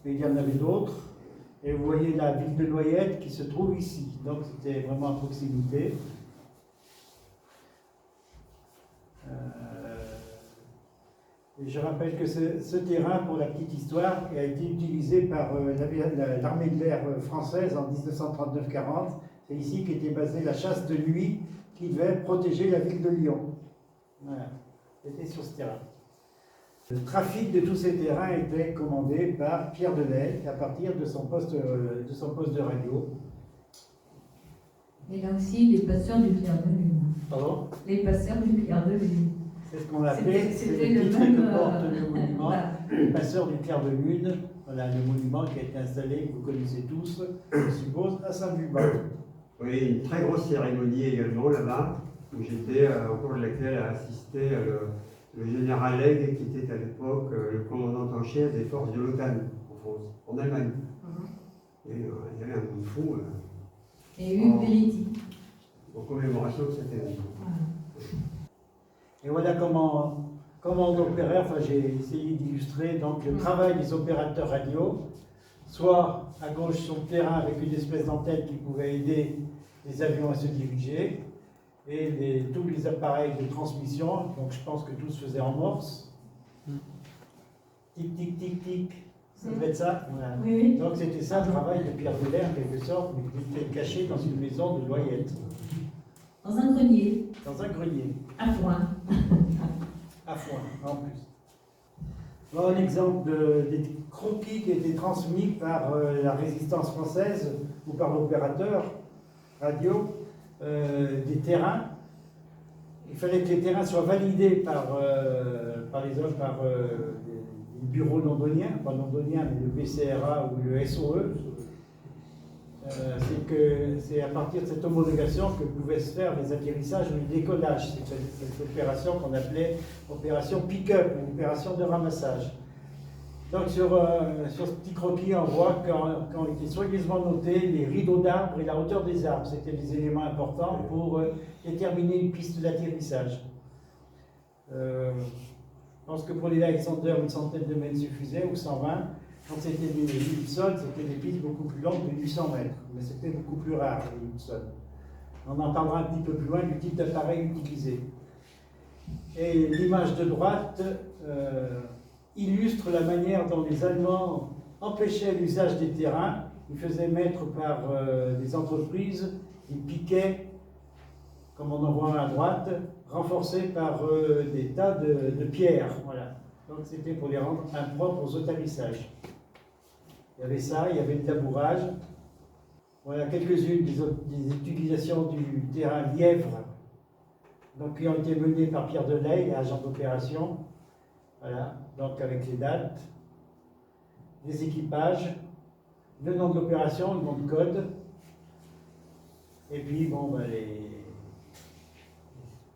Mais il y en avait d'autres. Et vous voyez la ville de Noyette qui se trouve ici. Donc c'était vraiment à proximité. Et je rappelle que ce terrain, pour la petite histoire, a été utilisé par l'armée de l'air française en 1939-40. C'est ici qu'était basée la chasse de nuit qui devait protéger la ville de Lyon. Voilà, c'était sur ce terrain. Le trafic de tous ces terrains était commandé par Pierre Delay à partir de son poste de radio. Et là aussi, les passeurs du Clair de Lune. Pardon ? Les passeurs du Clair de Lune. C'est ce qu'on appelait, c'est C'était le le titre même, que porte le monument, voilà. les passeurs du clair de lune. Voilà le monument qui a été installé, que vous connaissez tous, je suppose, à Saint-Vulbas. Oui, une très grosse cérémonie également là-bas, où j'étais, au cours de laquelle a assisté le général Legge, qui était à l'époque le commandant en chef des forces de l'OTAN en France, en Allemagne. Et il y avait un monde fou Et Hugues Belletti. en commémoration de cet événement. Voilà. Et voilà comment on opérait, enfin j'ai essayé d'illustrer donc le travail des opérateurs radio, soit à gauche sur le terrain avec une espèce d'antenne qui pouvait aider les avions à se diriger, et tous les appareils de transmission, donc je pense que tout se faisait en morse. Tic, tic, tic, tic, ça devait être ça. Voilà. Oui, oui. Donc c'était ça le travail de Pierre Delay en quelque sorte, mais qui était caché dans une maison de Noyette, Dans un grenier, dans un grenier. à foin. À foin, en plus. Voilà un exemple des croquis qui étaient transmis par la résistance française ou par l'opérateur radio des terrains. Il fallait que les terrains soient validés par les bureaux londoniens, pas londoniens, mais le BCRA ou le SOE. C'est à partir de cette homologation que pouvaient se faire les atterrissages ou les décollages. C'est cette opération qu'on appelait opération pick-up, une opération de ramassage. Donc sur ce petit croquis, on voit quand étaient soigneusement notés les rideaux d'arbres et la hauteur des arbres. C'était des éléments importants pour déterminer une piste d'atterrissage. Je pense que pour les Alexander, une centaine de mètres suffisait, ou 120. Quand c'était des Hudson, c'était des pistes beaucoup plus longues de 800 mètres, mais c'était beaucoup plus rare, les Hudson. On en parlera un petit peu plus loin du type d'appareil utilisé. Et l'image de droite illustre la manière dont les Allemands empêchaient l'usage des terrains. Ils faisaient mettre par des entreprises des piquets, comme on en voit à droite, renforcés par des tas de pierres. Voilà. Donc c'était pour les rendre impropres aux atterrissages. Il y avait ça, il y avait le tabourage. Voilà quelques-unes des utilisations du terrain Lièvre, donc, qui ont été menées par Pierre Delay, agent d'opération. Voilà, donc avec les dates, les équipages, le nom de l'opération, le nom de code, et puis bon,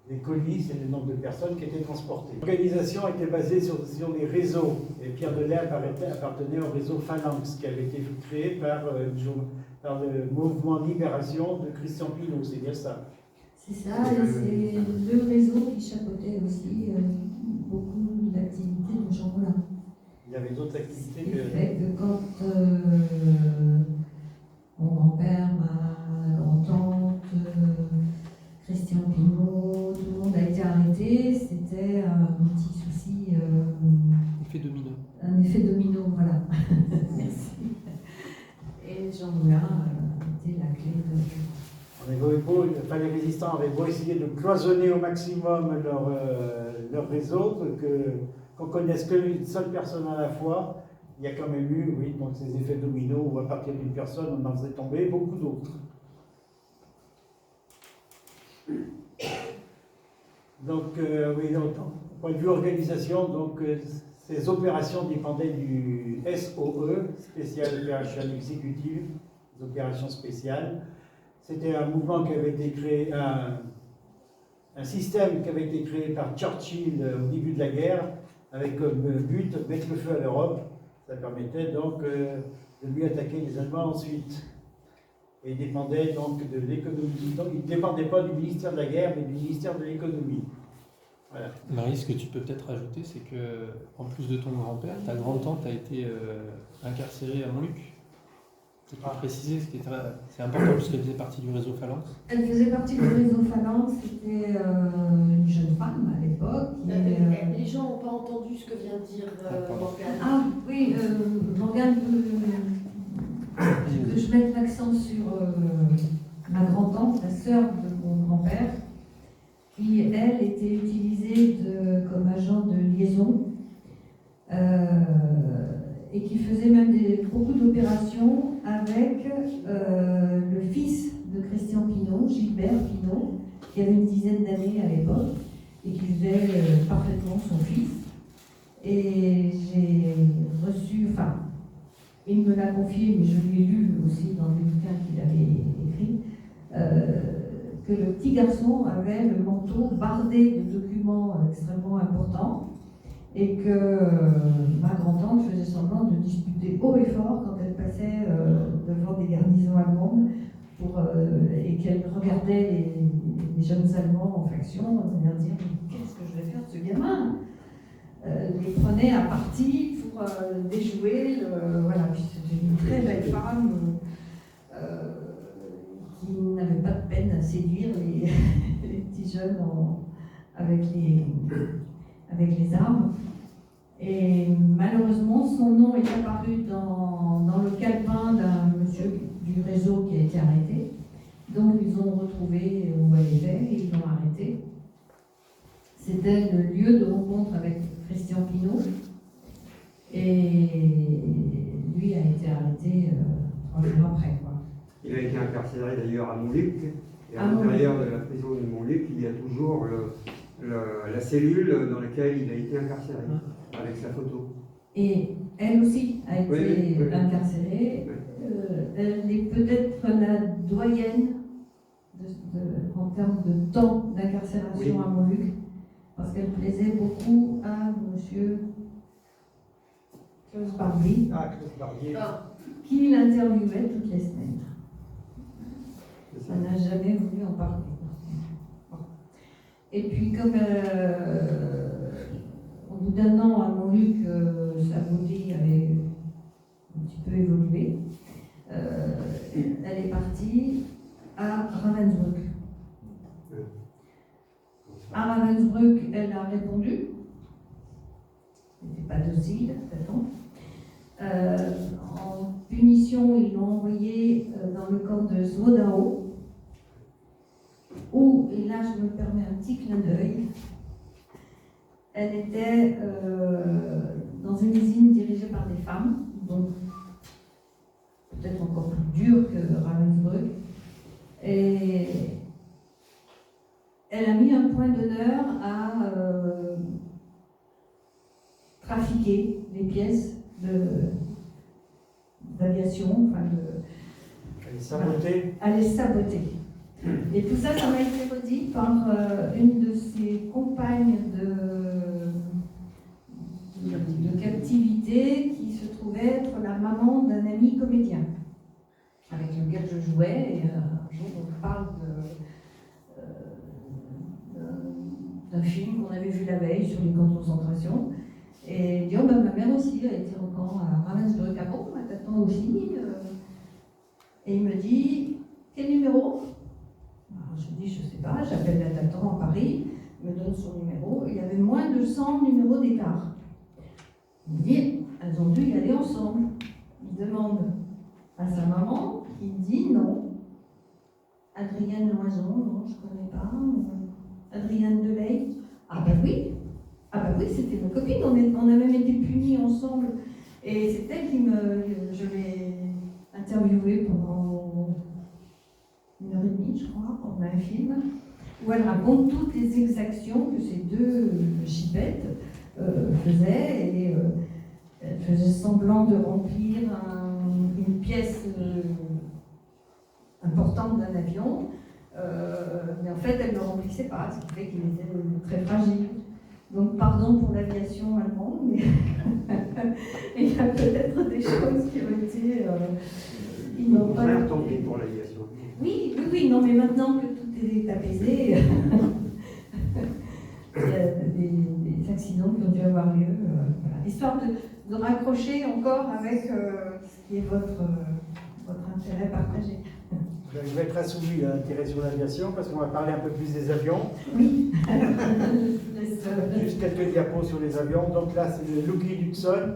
les colis, c'est le nombre de personnes qui étaient transportées. L'organisation était basée sur des réseaux, et Pierre Delay appartenait au réseau Phalanx, qui avait été créé par le mouvement Libération de Christian Pineau, c'est bien ça. C'est ça, et c'est le réseau qui chapeautait aussi beaucoup d'activités de Jean Moulin. Il y avait d'autres activités Ce qui fait que quand mon grand-père, ma grand-tante, Christian Pineau, tout le monde a été arrêté, c'était un petit souci. Effet domino. Un effet domino, voilà. Merci. Et Jean Moulin était la clé de. Les résistants avaient beau essayer de cloisonner au maximum leur réseau, que qu'on connaisse qu'une seule personne à la fois, il y a quand même eu, oui, donc ces effets dominos où à partir d'une personne, on en faisait tomber beaucoup d'autres. Donc, oui, donc, au point de vue organisation, donc, ces opérations dépendaient du SOE, Special Operation Executive, des opérations spéciales. C'était un mouvement qui avait été créé, un système qui avait été créé par Churchill au début de la guerre, avec comme but de mettre le feu à l'Europe. Ça permettait donc de lui attaquer les Allemands ensuite. Et il dépendait donc de l'économie. Donc il ne dépendait pas du ministère de la Guerre, mais du ministère de l'économie. Voilà. Marie, ce que tu peux peut-être rajouter, c'est que, en plus de ton grand-père, ta grand-tante a été incarcérée à Montluc. Tu peux préciser, c'est important parce qu'elle faisait partie du réseau Phalanx. Elle faisait partie du réseau Phalanx, c'était une jeune femme à l'époque. Les gens n'ont pas entendu ce que vient de dire Morgane. Ah oui, Morgane, que je mette l'accent sur ma grand-tante, la sœur de mon grand-père, qui, elle, était utilisée comme agent de liaison et qui faisait même beaucoup d'opérations avec le fils de Christian Pinault, Gilbert Pinault, qui avait une dizaine d'années à l'époque et qui faisait parfaitement son fils. Et j'ai reçu, enfin, il me l'a confié, mais je l'ai lu aussi dans le bouquin qu'il avait écrit, que le petit garçon avait le manteau bardé de documents extrêmement importants et que ma grand-tante faisait semblant de discuter haut et fort quand elle passait devant des garnisons allemandes et qu'elle regardait les jeunes Allemands en faction, à leur dire « Qu'est-ce que je vais faire de ce gamin ?» Les prenait à partie pour déjouer. Voilà, puis c'était une très belle femme qui n'avait pas de peine à séduire les petits jeunes avec les armes. Et malheureusement, son nom est apparu dans le calepin d'un monsieur du réseau qui a été arrêté. Donc ils ont retrouvé où elle était et ils l'ont arrêté. C'était le lieu de rencontre avec Christian Pinault. Et lui a été arrêté 3 jours après. Quoi. Il a été incarcéré d'ailleurs à Montluc. Et à l'intérieur de la prison de Montluc, il y a toujours la cellule dans laquelle il a été incarcéré, avec sa photo. Et elle aussi a été incarcérée. Elle est peut-être la doyenne en termes de temps d'incarcération à Montluc, parce qu'elle plaisait beaucoup à monsieur Klaus Barbie, qui l'interviewait toutes les semaines. Elle n'a jamais voulu en parler. Et puis comme au bout d'un an à Montluc, sa beauté avait un petit peu évolué, elle est partie à Ravensbrück. À Ravensbrück, elle a répondu. Elle n'était pas docile, attends. En punition, ils l'ont envoyée dans le camp de Swodao, où, et là je me permets un petit clin d'œil, elle était dans une usine dirigée par des femmes, donc peut-être encore plus dure que Ravensbrück. Et elle a mis un point d'honneur à trafiquer les pièces d'aviation, enfin à les saboter. Et tout ça, ça m'a été redit par une de ses compagnes de captivité qui se trouvait être la maman d'un ami comédien avec lequel je jouais. Et un jour, on parle d'un film qu'on avait vu la veille sur les camps de concentration. Et il dit, oh, ben, ma mère aussi a été au camp à Ravensbrück. Ah bon, ma tante aussi. Et il me dit, quel numéro? Alors, je dis, je ne sais pas, j'appelle la Tatan à Paris, il me donne son numéro. Il y avait moins de 100 numéros d'écart. Il me dit, elles ont dû y aller ensemble. Il demande à sa maman, qui dit non. Adrienne Loison, non, je ne connais pas. Adrienne Delay, ah ben oui. Ah bah oui, c'était ma copine, on a même été punis ensemble. Et c'est elle je l'ai interviewée pendant 1h30, je crois, on a un film, où elle raconte toutes les exactions que ces deux chipettes faisaient. Et elle faisait semblant de remplir une pièce importante d'un avion, mais en fait elle ne le remplissait pas, ce qui fait qu'il était très fragile. Donc pardon pour l'aviation allemande, mais il y a peut-être des choses qui ont été... Au contraire, tant pis pour l'aviation. Oui, non, mais maintenant que tout est apaisé, il y a des accidents qui ont dû avoir lieu. Voilà. Histoire de raccrocher encore avec ce qui est votre intérêt partagé. Je vais être assouvi à l'intérêt sur l'aviation parce qu'on va parler un peu plus des avions. Oui. Juste quelques diapos sur les avions. Donc là, c'est le Lockheed Hudson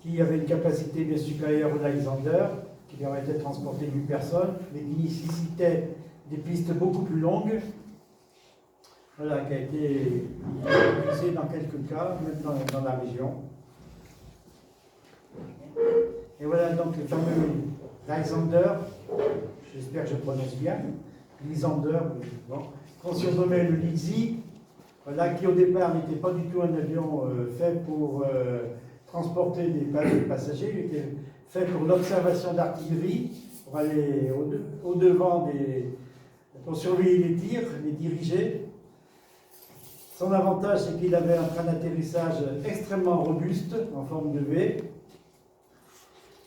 qui avait une capacité bien supérieure au Alexander, qui permettait de transporter 8 personnes, mais qui nécessitait des pistes beaucoup plus longues. Voilà, qui a été utilisé dans quelques cas, même dans la région. Et voilà donc le fameux Lysander, j'espère que je prononce bien, Lysander, bon, qu'on surnommait le Lizzie, voilà, qui au départ n'était pas du tout un avion fait pour transporter des passagers, il était fait pour l'observation d'artillerie, pour aller au-devant pour surveiller les tirs, les diriger. Son avantage, c'est qu'il avait un train d'atterrissage extrêmement robuste, en forme de V.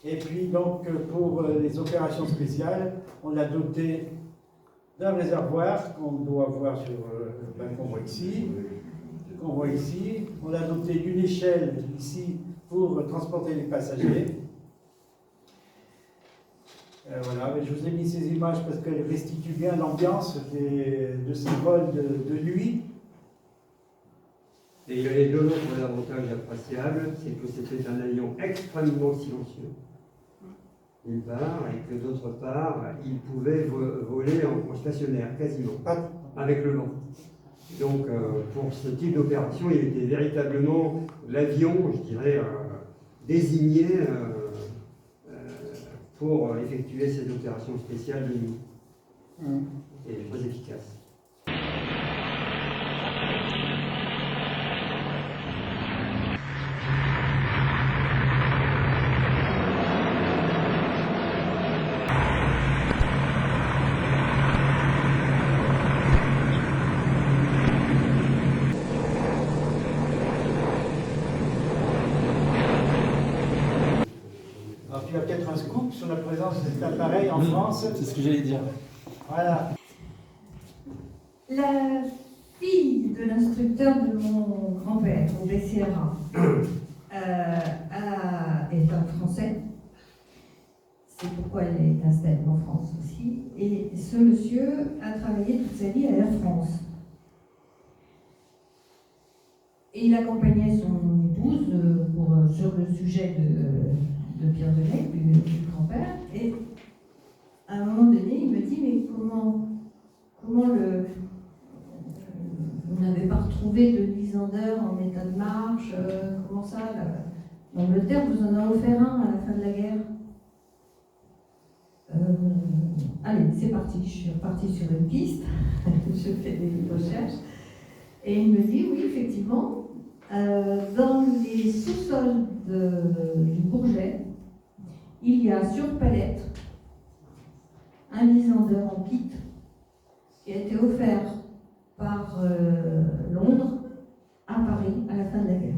Et puis donc, pour les opérations spéciales, on l'a doté d'un réservoir qu'on doit voir sur qu'on voit ici. On l'a doté d'une échelle ici pour transporter les passagers. Voilà, mais je vous ai mis ces images parce qu'elles restituent bien l'ambiance de ces vols de nuit. Et il y avait deux autres avantages appréciables, c'est que c'était un avion extrêmement silencieux, d'une part, et que d'autre part, il pouvait voler en stationnaire, quasiment, pas avec le vent. Donc, pour ce type d'opération, il était véritablement l'avion, je dirais, désigné pour effectuer ces opérations spéciales de nuit. Et très efficace. Alors tu as peut-être un scoop sur la présence de cet appareil en France. C'est ce que j'allais dire. Voilà. La fille de l'instructeur de mon grand-père, au BCRA, est un Français. C'est pourquoi elle est installée en France aussi. Et ce monsieur a travaillé toute sa vie à Air France. Et il accompagnait son épouse sur le sujet de Pierre Delay, du grand-père. Et à un moment donné, il me dit, mais comment vous n'avez pas retrouvé de Lysander en état de marche, comment ça, l'Angleterre vous en a offert un à la fin de la guerre. Allez, c'est parti, je suis repartie sur une piste, je fais des recherches, et il me dit, oui, effectivement, dans les sous-sols du Bourget, il y a sur palette un Lysander en kit qui a été offert par Londres à Paris à la fin de la guerre.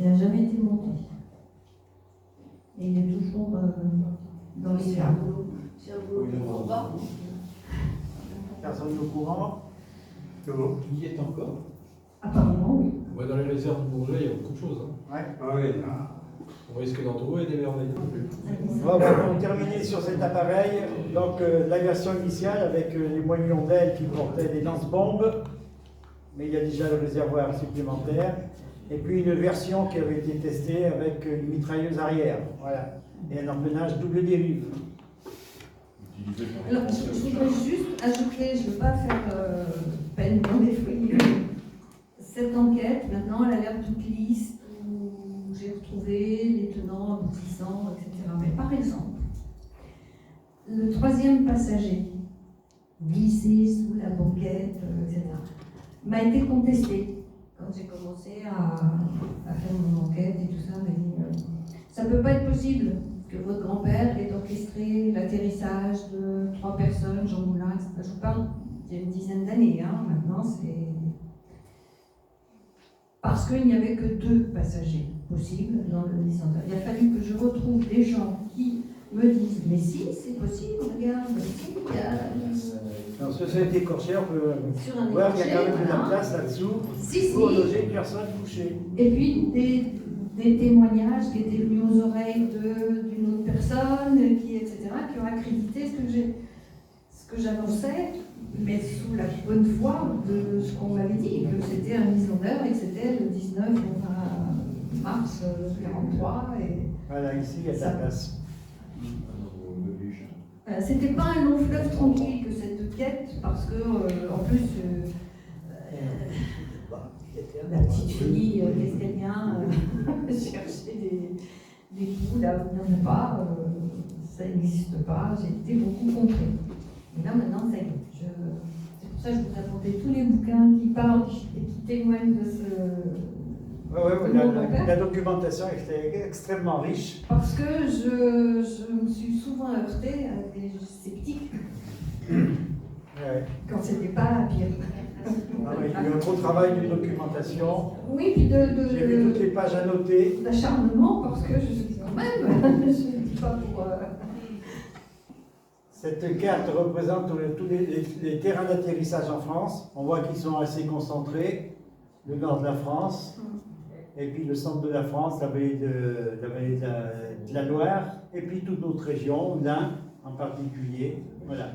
Il n'a jamais été monté. Et il est toujours dans les arbres. C'est un boulot en bas. Personne au courant. Tu y es encore? Apparemment, oui. Ouais, dans les réserves de Bourget, il y a beaucoup de choses. Hein. Ouais. Ah oui, On risque d'en trouver des merveilles. Bon, on terminer sur cet appareil. Donc la version initiale avec les moignons d'ailes qui portaient des lance-bombes, mais il y a déjà le réservoir supplémentaire. Et puis une version qui avait été testée avec une mitrailleuse arrière, voilà, et un empennage double dérive. Alors, je voudrais juste ajouter, je ne veux pas faire peine dans les feuilles. Cette enquête, maintenant, elle a l'air toute lisse, où j'ai retrouvé les tenants, aboutissants, etc. Mais par exemple, le 3e passager, glissé sous la banquette, etc., m'a été contesté. Quand j'ai commencé à faire mon enquête et tout ça, on m'a dit ça ne peut pas être possible que votre grand-père ait orchestré l'atterrissage de 3 personnes, Jean Moulin, etc. Je vous parle d'il y a une dizaine d'années, hein. Maintenant c'est. Parce qu'il n'y avait que 2 passagers possibles dans le descendeur. Il a fallu que je retrouve des gens qui me disent mais si, c'est possible, regarde, si, il y a. Dans ce set écorché, on peut Sur un voir qu'il y a quand même de la voilà. place là-dessous Si, pour si. loger une personne couchée. Et puis des témoignages qui étaient venus aux oreilles d'une autre personne, etc., qui ont accrédité ce que j'annonçais, mais sous la bonne foi de ce qu'on m'avait dit, que c'était un mise en œuvre et que c'était le 19 au 20 mars 1943. Voilà, ici, il y a de la place. C'était pas un long fleuve tranquille que cette quête, parce que, en plus, la petite fille, l'escalien, chercher des coups là où il n'y en a pas, ça n'existe pas, j'ai été beaucoup compris. Mais là maintenant, ça y est. C'est pour ça que je vous ai apporté tous les bouquins qui parlent et qui témoignent de ce. La documentation était extrêmement riche. Parce que je me suis souvent heurtée à des sceptiques Ouais. quand c'était pas pire. Ah oui, il y a eu un gros travail de documentation. Oui, puis J'ai vu toutes les pages annotées. d'acharnement, parce que je suis quand même, je ne dis pas pour. Cette carte représente tous les terrains d'atterrissage en France. On voit qu'ils sont assez concentrés. Le nord de la France, et puis le centre de la France, la vallée de la Loire, et puis toute notre région, l'Ain en particulier. Voilà.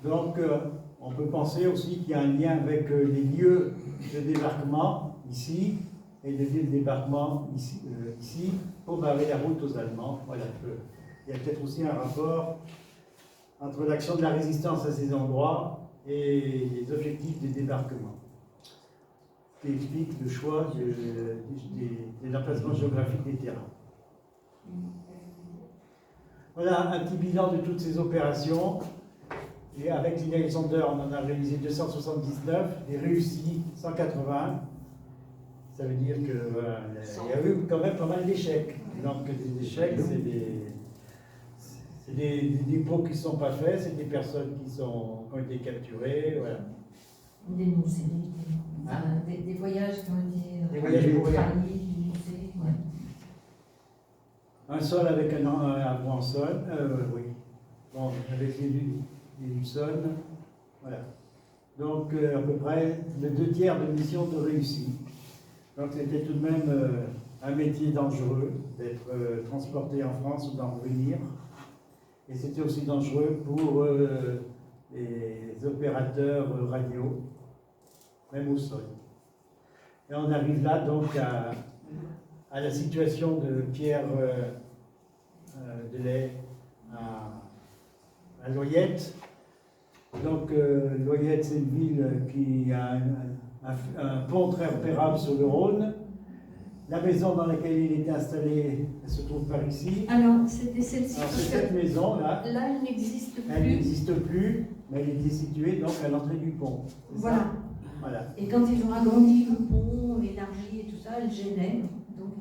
Donc, on peut penser aussi qu'il y a un lien avec les lieux de débarquement ici, et les lieux de débarquement ici pour barrer la route aux Allemands. Voilà. Il y a peut-être aussi un rapport entre l'action de la résistance à ces endroits et les objectifs de débarquement, qui explique le choix des emplacements géographiques des terrains. Voilà un petit bilan de toutes ces opérations. Et avec Lina Alexander, on en a réalisé 279 et réussi 180. Ça veut dire qu'il y a eu quand même pas mal d'échecs. Donc des échecs, c'est des dépôts qui ne sont pas faits, c'est des personnes qui ont été capturées. Voilà. Dénoncés, des voyages qui ont été Des voyages pour rien. dénoncés, ouais. Un sol avec un point sol, oui. Bon, avec les Lussonnes, voilà. Donc à peu près les 2/3 de mission de réussi. Donc c'était tout de même un métier dangereux d'être transporté en France ou d'en revenir. Et c'était aussi dangereux pour les opérateurs radio, même au sol. Et on arrive là donc à la situation de Pierre Delay à Loyette. Donc Loyette, c'est une ville qui a un pont très repérable sur le Rhône. La maison dans laquelle il était installé, elle se trouve par ici. Alors, c'était celle-ci. Alors, parce c'est cette que maison là. là, elle n'existe Elle plus. n'existe plus, mais elle était située donc à l'entrée du pont. C'est ça. Voilà. Voilà. Et quand ils ont agrandi le pont, élargi et tout ça, elle gênait. Donc,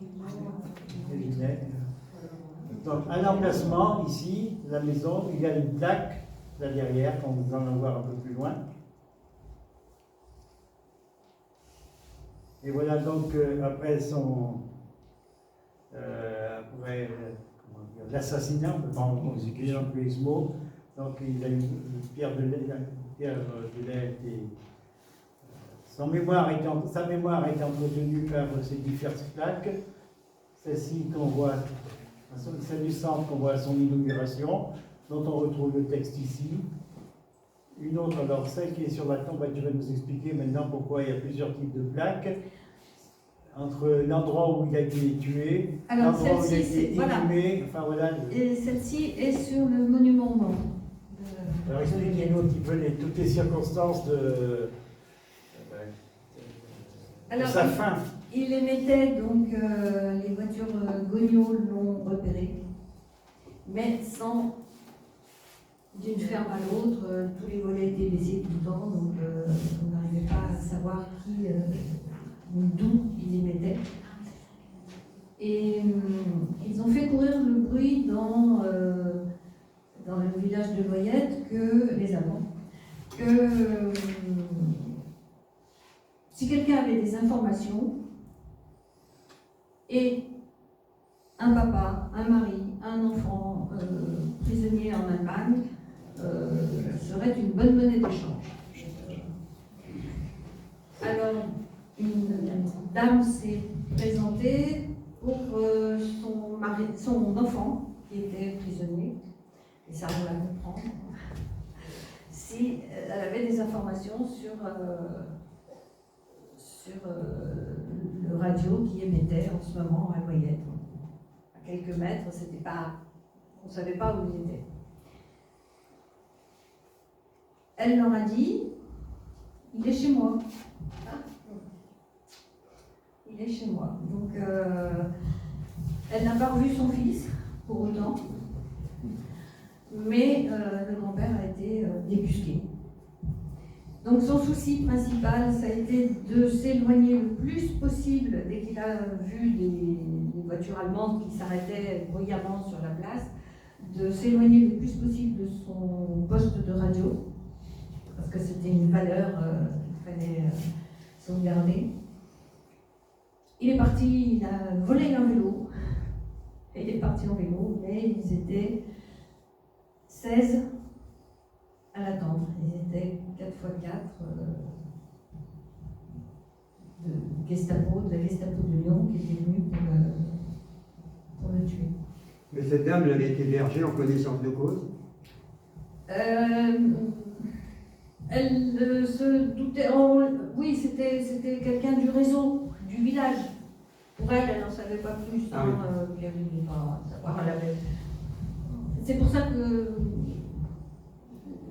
ils l'ont. Donc, à l'emplacement, ici, la maison, il y a une plaque là derrière, qu'on va en voir un peu plus loin. Et voilà donc, après après l'assassinat, on peut pas en exécution plus ce mot. Donc il a eu Pierre Delay était sa mémoire a été entretenue par ces diverses plaques. Celle-ci qu'on voit, celle du centre qu'on voit à son inauguration, dont on retrouve le texte ici. Une autre, alors celle qui est sur la tombe, tu vas nous expliquer maintenant pourquoi il y a plusieurs types de plaques. Entre l'endroit où il a été tué, l'endroit où il a été inhumé, enfin voilà. Et celle-ci est sur le monument mort. Alors expliquez-nous un petit peu toutes les circonstances de sa fin. Il émettait donc les voitures Gognaud l'ont repéré, mais sans d'une ferme à l'autre, tous les volets étaient baissés tout le temps, donc on n'arrivait pas à savoir qui ou d'où il émettait. Et ils ont fait courir le bruit dans le village de Loyette que les Allemands, que si quelqu'un avait des informations, et un papa, un mari, un enfant prisonnier en Allemagne serait une bonne monnaie d'échange. Alors, une dame s'est présentée pour son enfant qui était prisonnier, et ça on la comprend, si elle avait des informations sur le radio qui émettait en ce moment à Loyette. À quelques mètres, on ne savait pas où il était. Elle leur a dit, il est chez moi. Il est chez moi. Donc, elle n'a pas revu son fils, pour autant, mais le grand-père a été débusqué. Donc son souci principal, ça a été de s'éloigner le plus possible dès qu'il a vu des voitures allemandes qui s'arrêtaient bruyamment sur la place, de s'éloigner le plus possible de son poste de radio, parce que c'était une valeur qu'il fallait sauvegarder. Il est parti, il a volé un vélo, et il est parti en vélo, mais ils étaient 16 à l'attendre. Ils étaient 4x4 de la Gestapo de Lyon qui était venue pour le tuer. Mais cette dame, elle avait été hébergée en connaissance de cause? Elle se doutait. Oui, c'était quelqu'un du réseau, du village. Pour elle, elle n'en savait pas plus. Ah oui. Elle voulait pas savoir. C'est pour ça que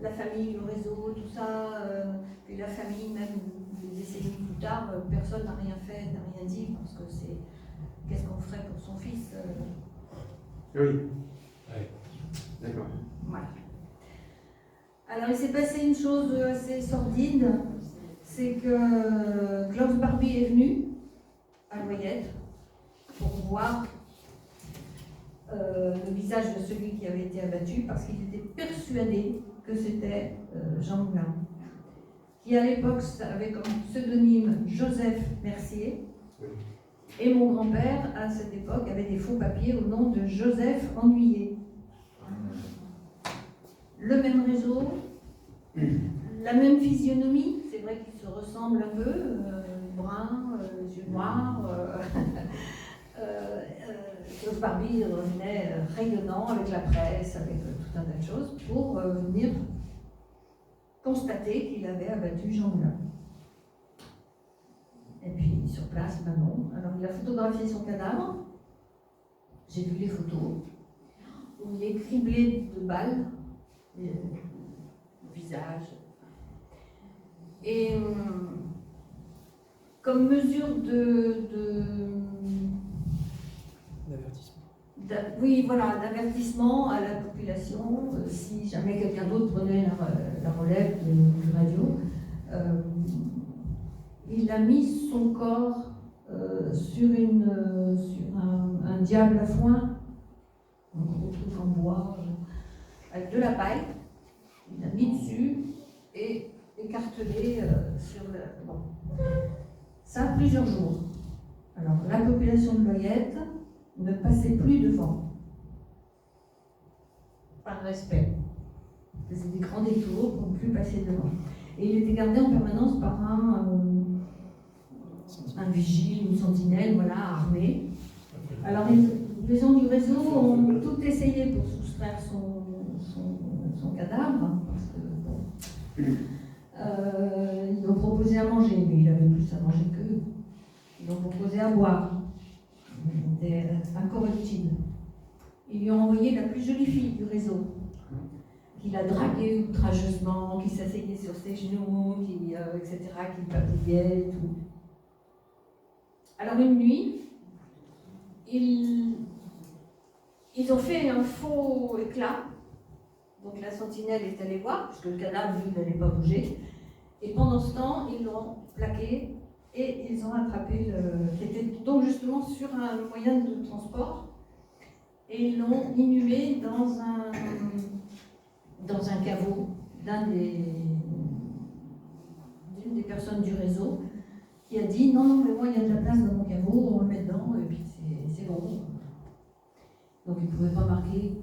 la famille, le réseau, tout ça, puis la famille, même des décennies plus tard, personne n'a rien fait, n'a rien dit, parce que c'est qu'est-ce qu'on ferait pour son fils Oui. Ouais. D'accord. Voilà. Alors il s'est passé une chose assez sordide, c'est que Klaus Barbie est venu à Loyette pour voir le visage de celui qui avait été abattu, parce qu'il était persuadé que c'était Jean Moulin, qui à l'époque avait comme pseudonyme Joseph Mercier, et mon grand-père à cette époque avait des faux papiers au nom de Joseph Ennuyé. Le même réseau, la même physionomie, c'est vrai qu'ils se ressemblent un peu, brun, yeux noirs. Klaus Barbie revenait rayonnant avec la presse, avec tout un tas de choses, pour venir constater qu'il avait abattu Jean Moulin. Et puis sur place, ben non. Alors il a photographié son cadavre, j'ai vu les photos, où il est criblé de balles, le visage. Et comme mesure d'avertissement à la population, si jamais quelqu'un d'autre prenait la relève du radio, il a mis son corps sur un diable à foin, un gros truc en bois, avec de la paille. Il l'a mis dessus et écartelé sur le... Bon. Ça, plusieurs jours. Alors, la population de Loyette ne passait plus devant, par respect. Il faisait des grands détours pour ne plus passer devant. Et il était gardé en permanence par un vigile, une sentinelle, voilà, armé. Alors les gens du réseau ont tout essayé pour soustraire son cadavre, parce que, bon, ils ont proposé à manger, mais il avait plus à manger qu'eux. Ils ont proposé à boire, il était incorruptible. Ils lui ont envoyé la plus jolie fille du réseau, qui l'a draguée outrageusement, qui s'asseyait sur ses genoux, etc., qui le papillait et tout. Alors une nuit, ils ont fait un faux éclat. Donc la sentinelle est allée voir, puisque le cadavre, lui, n'allait pas bouger. Et pendant ce temps, ils l'ont plaqué et ils ont attrapé qui était donc justement sur un moyen de transport. Et ils l'ont inhumé dans un caveau d'une des personnes du réseau qui a dit non, mais moi il y a de la place dans mon caveau, on le met dedans et puis c'est bon. Donc il ne pouvait pas marquer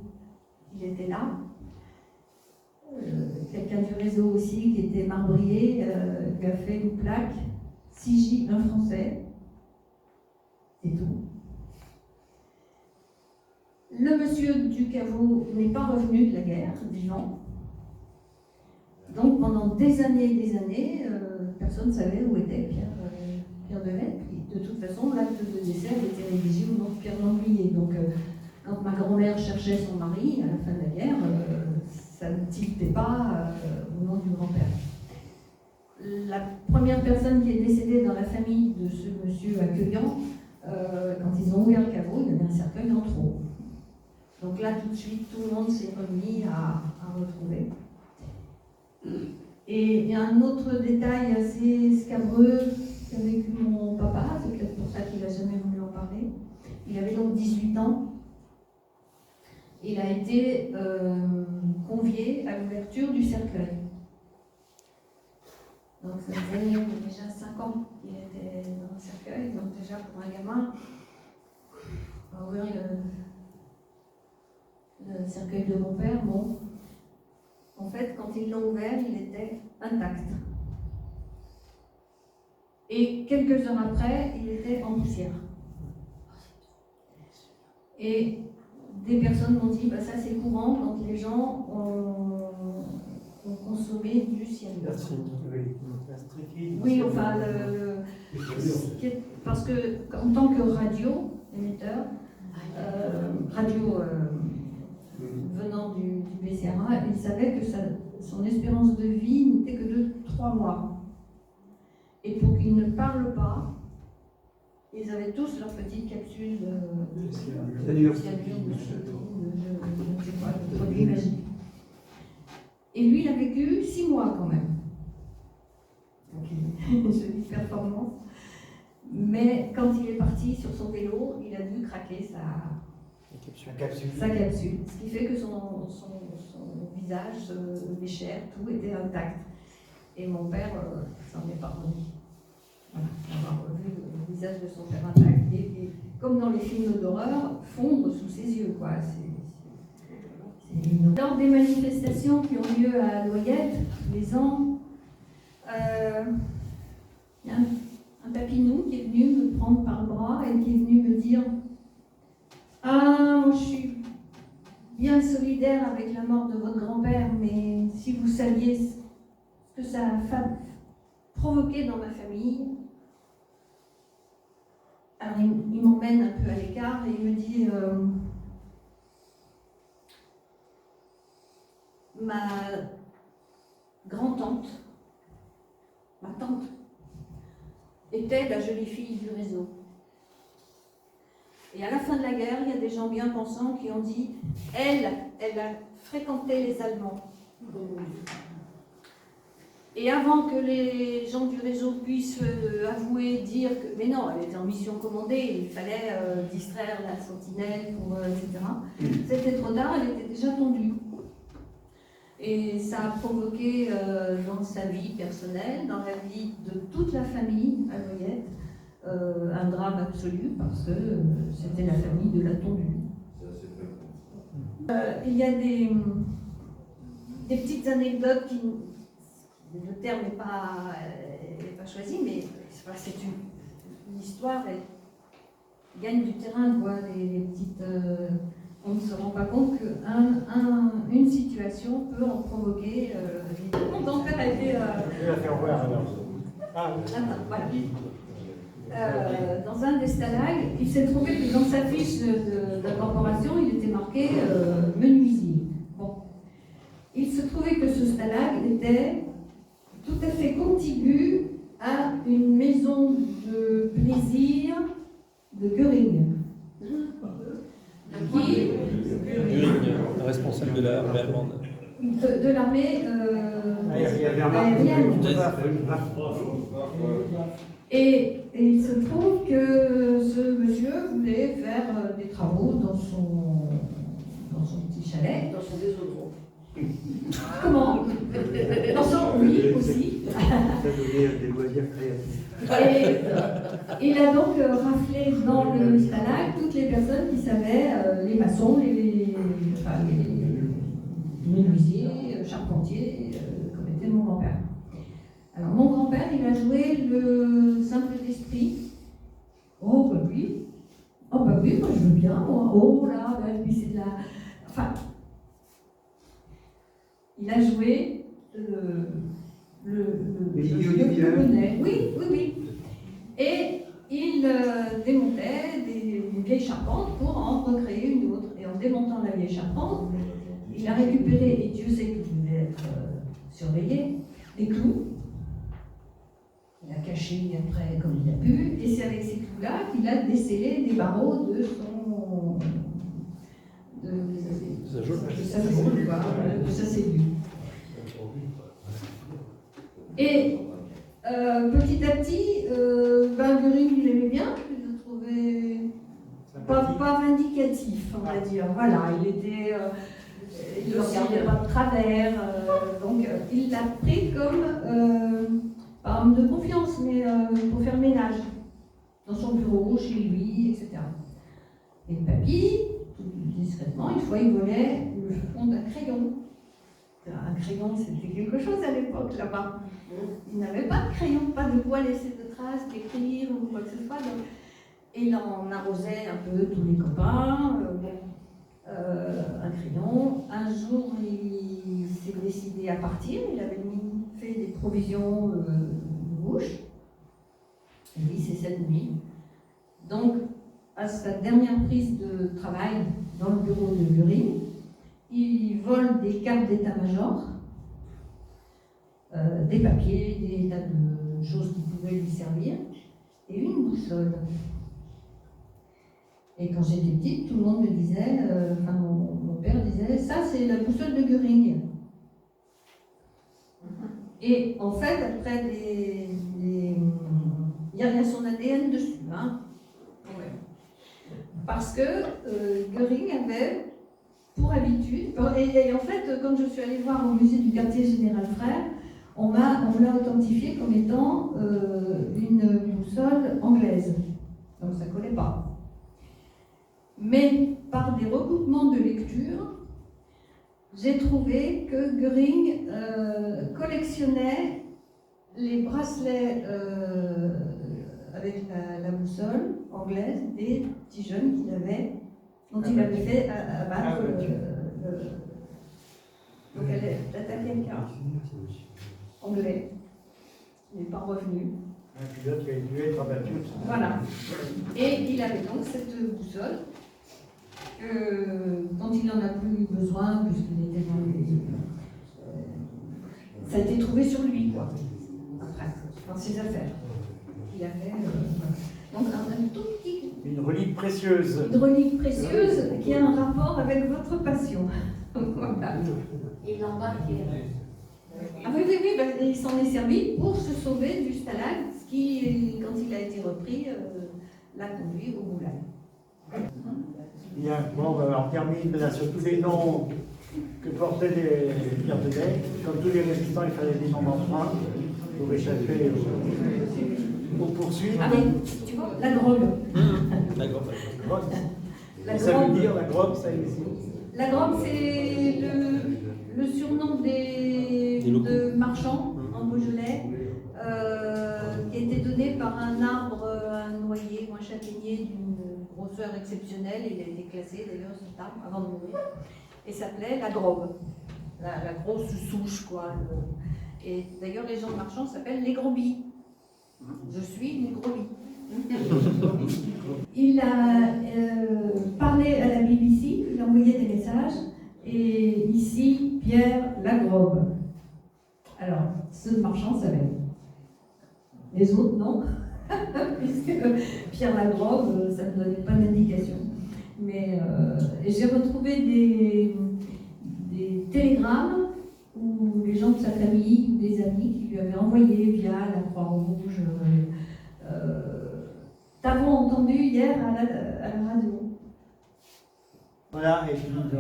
qu'il était là. Quelqu'un du réseau aussi qui était marbrier lui a fait une plaque 6J, un français, c'est tout. Le monsieur du caveau n'est pas revenu de la guerre, vivant. Donc pendant des années, personne ne savait où était Pierre Delet. De toute façon, l'acte de décès était rédigé au nom de Pierre Lamblier. Donc quand ma grand-mère cherchait son mari à la fin de la guerre, ça ne tiltait pas au nom du grand-père. La première personne qui est décédée dans la famille de ce monsieur accueillant, quand ils ont ouvert le caveau, il y avait un cercueil en trop. Donc là, tout de suite, tout le monde s'est remis à retrouver. Et il y a un autre détail assez scabreux qu'a vécu mon papa, c'est peut-être pour ça qu'il n'a jamais voulu en parler. Il avait donc 18 ans. Il a été convié à l'ouverture du cercueil. Donc ça faisait déjà 5 ans qu'il était dans le cercueil. Donc déjà pour un gamin, ouvrir le cercueil de mon père, bon, en fait, quand ils l'ont ouvert, il était intact. Et quelques heures après, il était en poussière. Et des personnes m'ont dit, bah, ça c'est courant quand les gens ont consommé du cyanure. Oui, enfin, parce que en tant que radio-émetteur, venant du BCRA, il savait que son espérance de vie n'était que de 3 mois. Et pour qu'ils ne parlent pas, ils avaient tous leur petite capsule de cyanure, de produit magique. Et lui, il a vécu 6 mois quand même. Donc, une jolie performance. Mais quand il est parti sur son vélo, il a dû craquer sa capsule. Ce qui fait que son visage, les chairs, tout était intact. Et mon père s'en est pas remis. Voilà, avoir revu le visage de son père intact. Et comme dans les films d'horreur, fondre sous ses yeux, quoi. Lors des manifestations qui ont lieu à Loyette, tous les ans, il y a un papinou qui est venu me prendre par le bras et qui est venu me dire « Ah, moi je suis bien solidaire avec la mort de votre grand-père, mais si vous saviez ce que ça a provoqué dans ma famille. » Alors il m'emmène un peu à l'écart et il me dit ma grand-tante, ma tante, était la jolie fille du réseau. Et à la fin de la guerre, il y a des gens bien pensants qui ont dit elle a fréquenté les Allemands. Et avant que les gens du réseau puissent avouer, dire que mais non, elle était en mission commandée, il fallait distraire la sentinelle, etc. C'était trop tard, elle était déjà tondue. Et ça a provoqué dans sa vie personnelle, dans la vie de toute la famille à Loyette, un drame absolu parce que c'était la famille de la tombue. Il y a des petites anecdotes qui, le terme n'est pas choisi, mais c'est une histoire, elle gagne du terrain, quoi, des petites... on ne se rend pas compte qu'une situation peut en provoquer. Mon grand-père a été... Je vais la faire voir alors. Attends, voilà. Dans un des stalags, il s'est trouvé que dans sa fiche d'incorporation, il était marqué menuisier. Bon. Il se trouvait que ce stalag était tout à fait contigu à une maison de plaisir de Göring. Qui Göring, responsable de l'armée allemande. de l'armée aérienne. Et il se trouve que ce monsieur voulait faire des travaux dans son petit chalet. Dans son désodorant. Comment Dans son... Oui, aussi. Ça donnait des loisirs créatifs. Et il a donc raflé dans le stalag toutes les personnes qui savaient, les maçons, les menuisiers, charpentiers, comme était mon grand-père. Alors mon grand-père, il a joué le simple d'esprit. Oh bah oui. Oh bah oui, moi je veux bien, moi. Oh là, bah, lui c'est de la... Enfin, il a joué le polonais. Oui. Et il démontait une vieille charpente pour en recréer une autre. Et en démontant la vieille charpente, il a récupéré, et Dieu sait qu'il devait être surveillé, des clous. Il a caché après comme il a pu, et c'est avec ces clous-là qu'il a descellé des barreaux de sa cellule. Et petit à petit, Göring, il aimait bien, je le trouvais pas vindicatif, on va dire. Voilà, il était... il ne regardait pas de travers, donc il l'a pris comme... pas homme de confiance, mais pour faire ménage dans son bureau, chez lui, etc. Et papy, tout discrètement, une fois, il volait le fond d'un crayon. Un crayon, c'était quelque chose à l'époque là-bas. Il n'avait pas de crayon, pas de quoi laisser de traces, d'écrire ou quoi que ce soit. Donc, et il en arrosait un peu tous les copains. Un crayon. Un jour, il s'est décidé à partir. Il avait fait des provisions de bouche. Et lui, c'est cette nuit. Donc, à sa dernière prise de travail dans le bureau de Göring, il vole des cartes d'état-major, des papiers, des tas de choses qui pouvaient lui servir, et une boussole. Et quand j'étais petite, tout le monde me disait, mon père disait, ça c'est la boussole de Göring. Et en fait, après il y a son ADN dessus, hein. Parce que Göring avait pour habitude, et en fait, quand je suis allée voir au musée du quartier Général Frère, on l'a authentifié comme étant une boussole anglaise. Donc ça ne collait pas. Mais par des recoupements de lecture, j'ai trouvé que Göring collectionnait les bracelets avec la boussole anglaise des petits jeunes dont il avait fait abattre donc l'attaque quelqu'un anglais. Il n'est pas revenu. Un pilote qui a dû être abattu. Voilà. Et il avait donc cette boussole que, quand il n'en a plus besoin, puisqu'il était dans les... ça a été trouvé sur lui, quoi, après, dans ses affaires. Il avait... Donc un tout petit... Une relique précieuse. Une relique précieuse qui a un rapport avec votre passion. Voilà. Il l'embarquait. Ah oui, il s'en est servi pour se sauver du stalag, ce qui, quand il a été repris, l'a conduit au goulag. Bien, bon, on termine là sur tous les noms que portaient les Pierre de Lay. Comme tous les résistants, il fallait des noms d'emprunt pour échapper aux... Pour poursuivre, Ah mais, tu vois, la drogue. D'accord. La ça drogue. veut dire la drogue, ça existe. La drogue, c'est le surnom de marchands en Beaujolais, qui a été donné par un arbre, un noyer ou un châtaignier d'une grosseur exceptionnelle. Il a été classé d'ailleurs cet arbre avant de mourir. Et s'appelait la drogue, la grosse souche quoi. Et d'ailleurs les gens marchands s'appellent les grobis. Je suis une grobie. Il a parlé à la BBC, il a envoyé des messages, et ici, Pierre Lagrobe. Alors, ceux de marchand savaient. Les autres, non, puisque Pierre Lagrobe, ça ne donnait pas d'indication. Mais j'ai retrouvé des télégrammes où les gens de sa famille ou des amis qui lui avaient envoyé via la Croix-Rouge. T'avons entendu hier à la radio. Voilà, et puis donc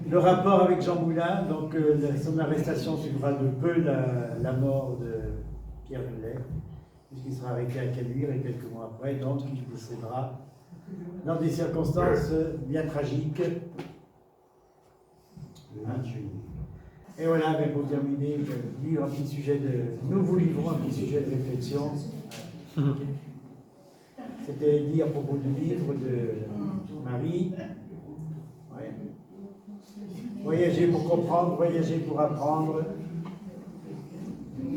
le rapport avec Jean Moulin, donc son arrestation suivra de peu la mort de Pierre Mullet, puisqu'il sera arrêté à Caluire et quelques mois après, donc il décédera dans des circonstances bien tragiques. Et voilà, mais pour terminer, nous vous livrons un petit sujet de réflexion. C'était dit à propos du livre de Marie. Ouais. Voyager pour comprendre, voyager pour apprendre. Il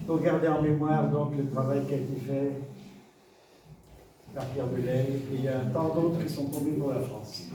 faut garder en mémoire donc le travail qui a été fait par Pierre Mullet, et il y a tant d'autres qui sont tombés pour la France.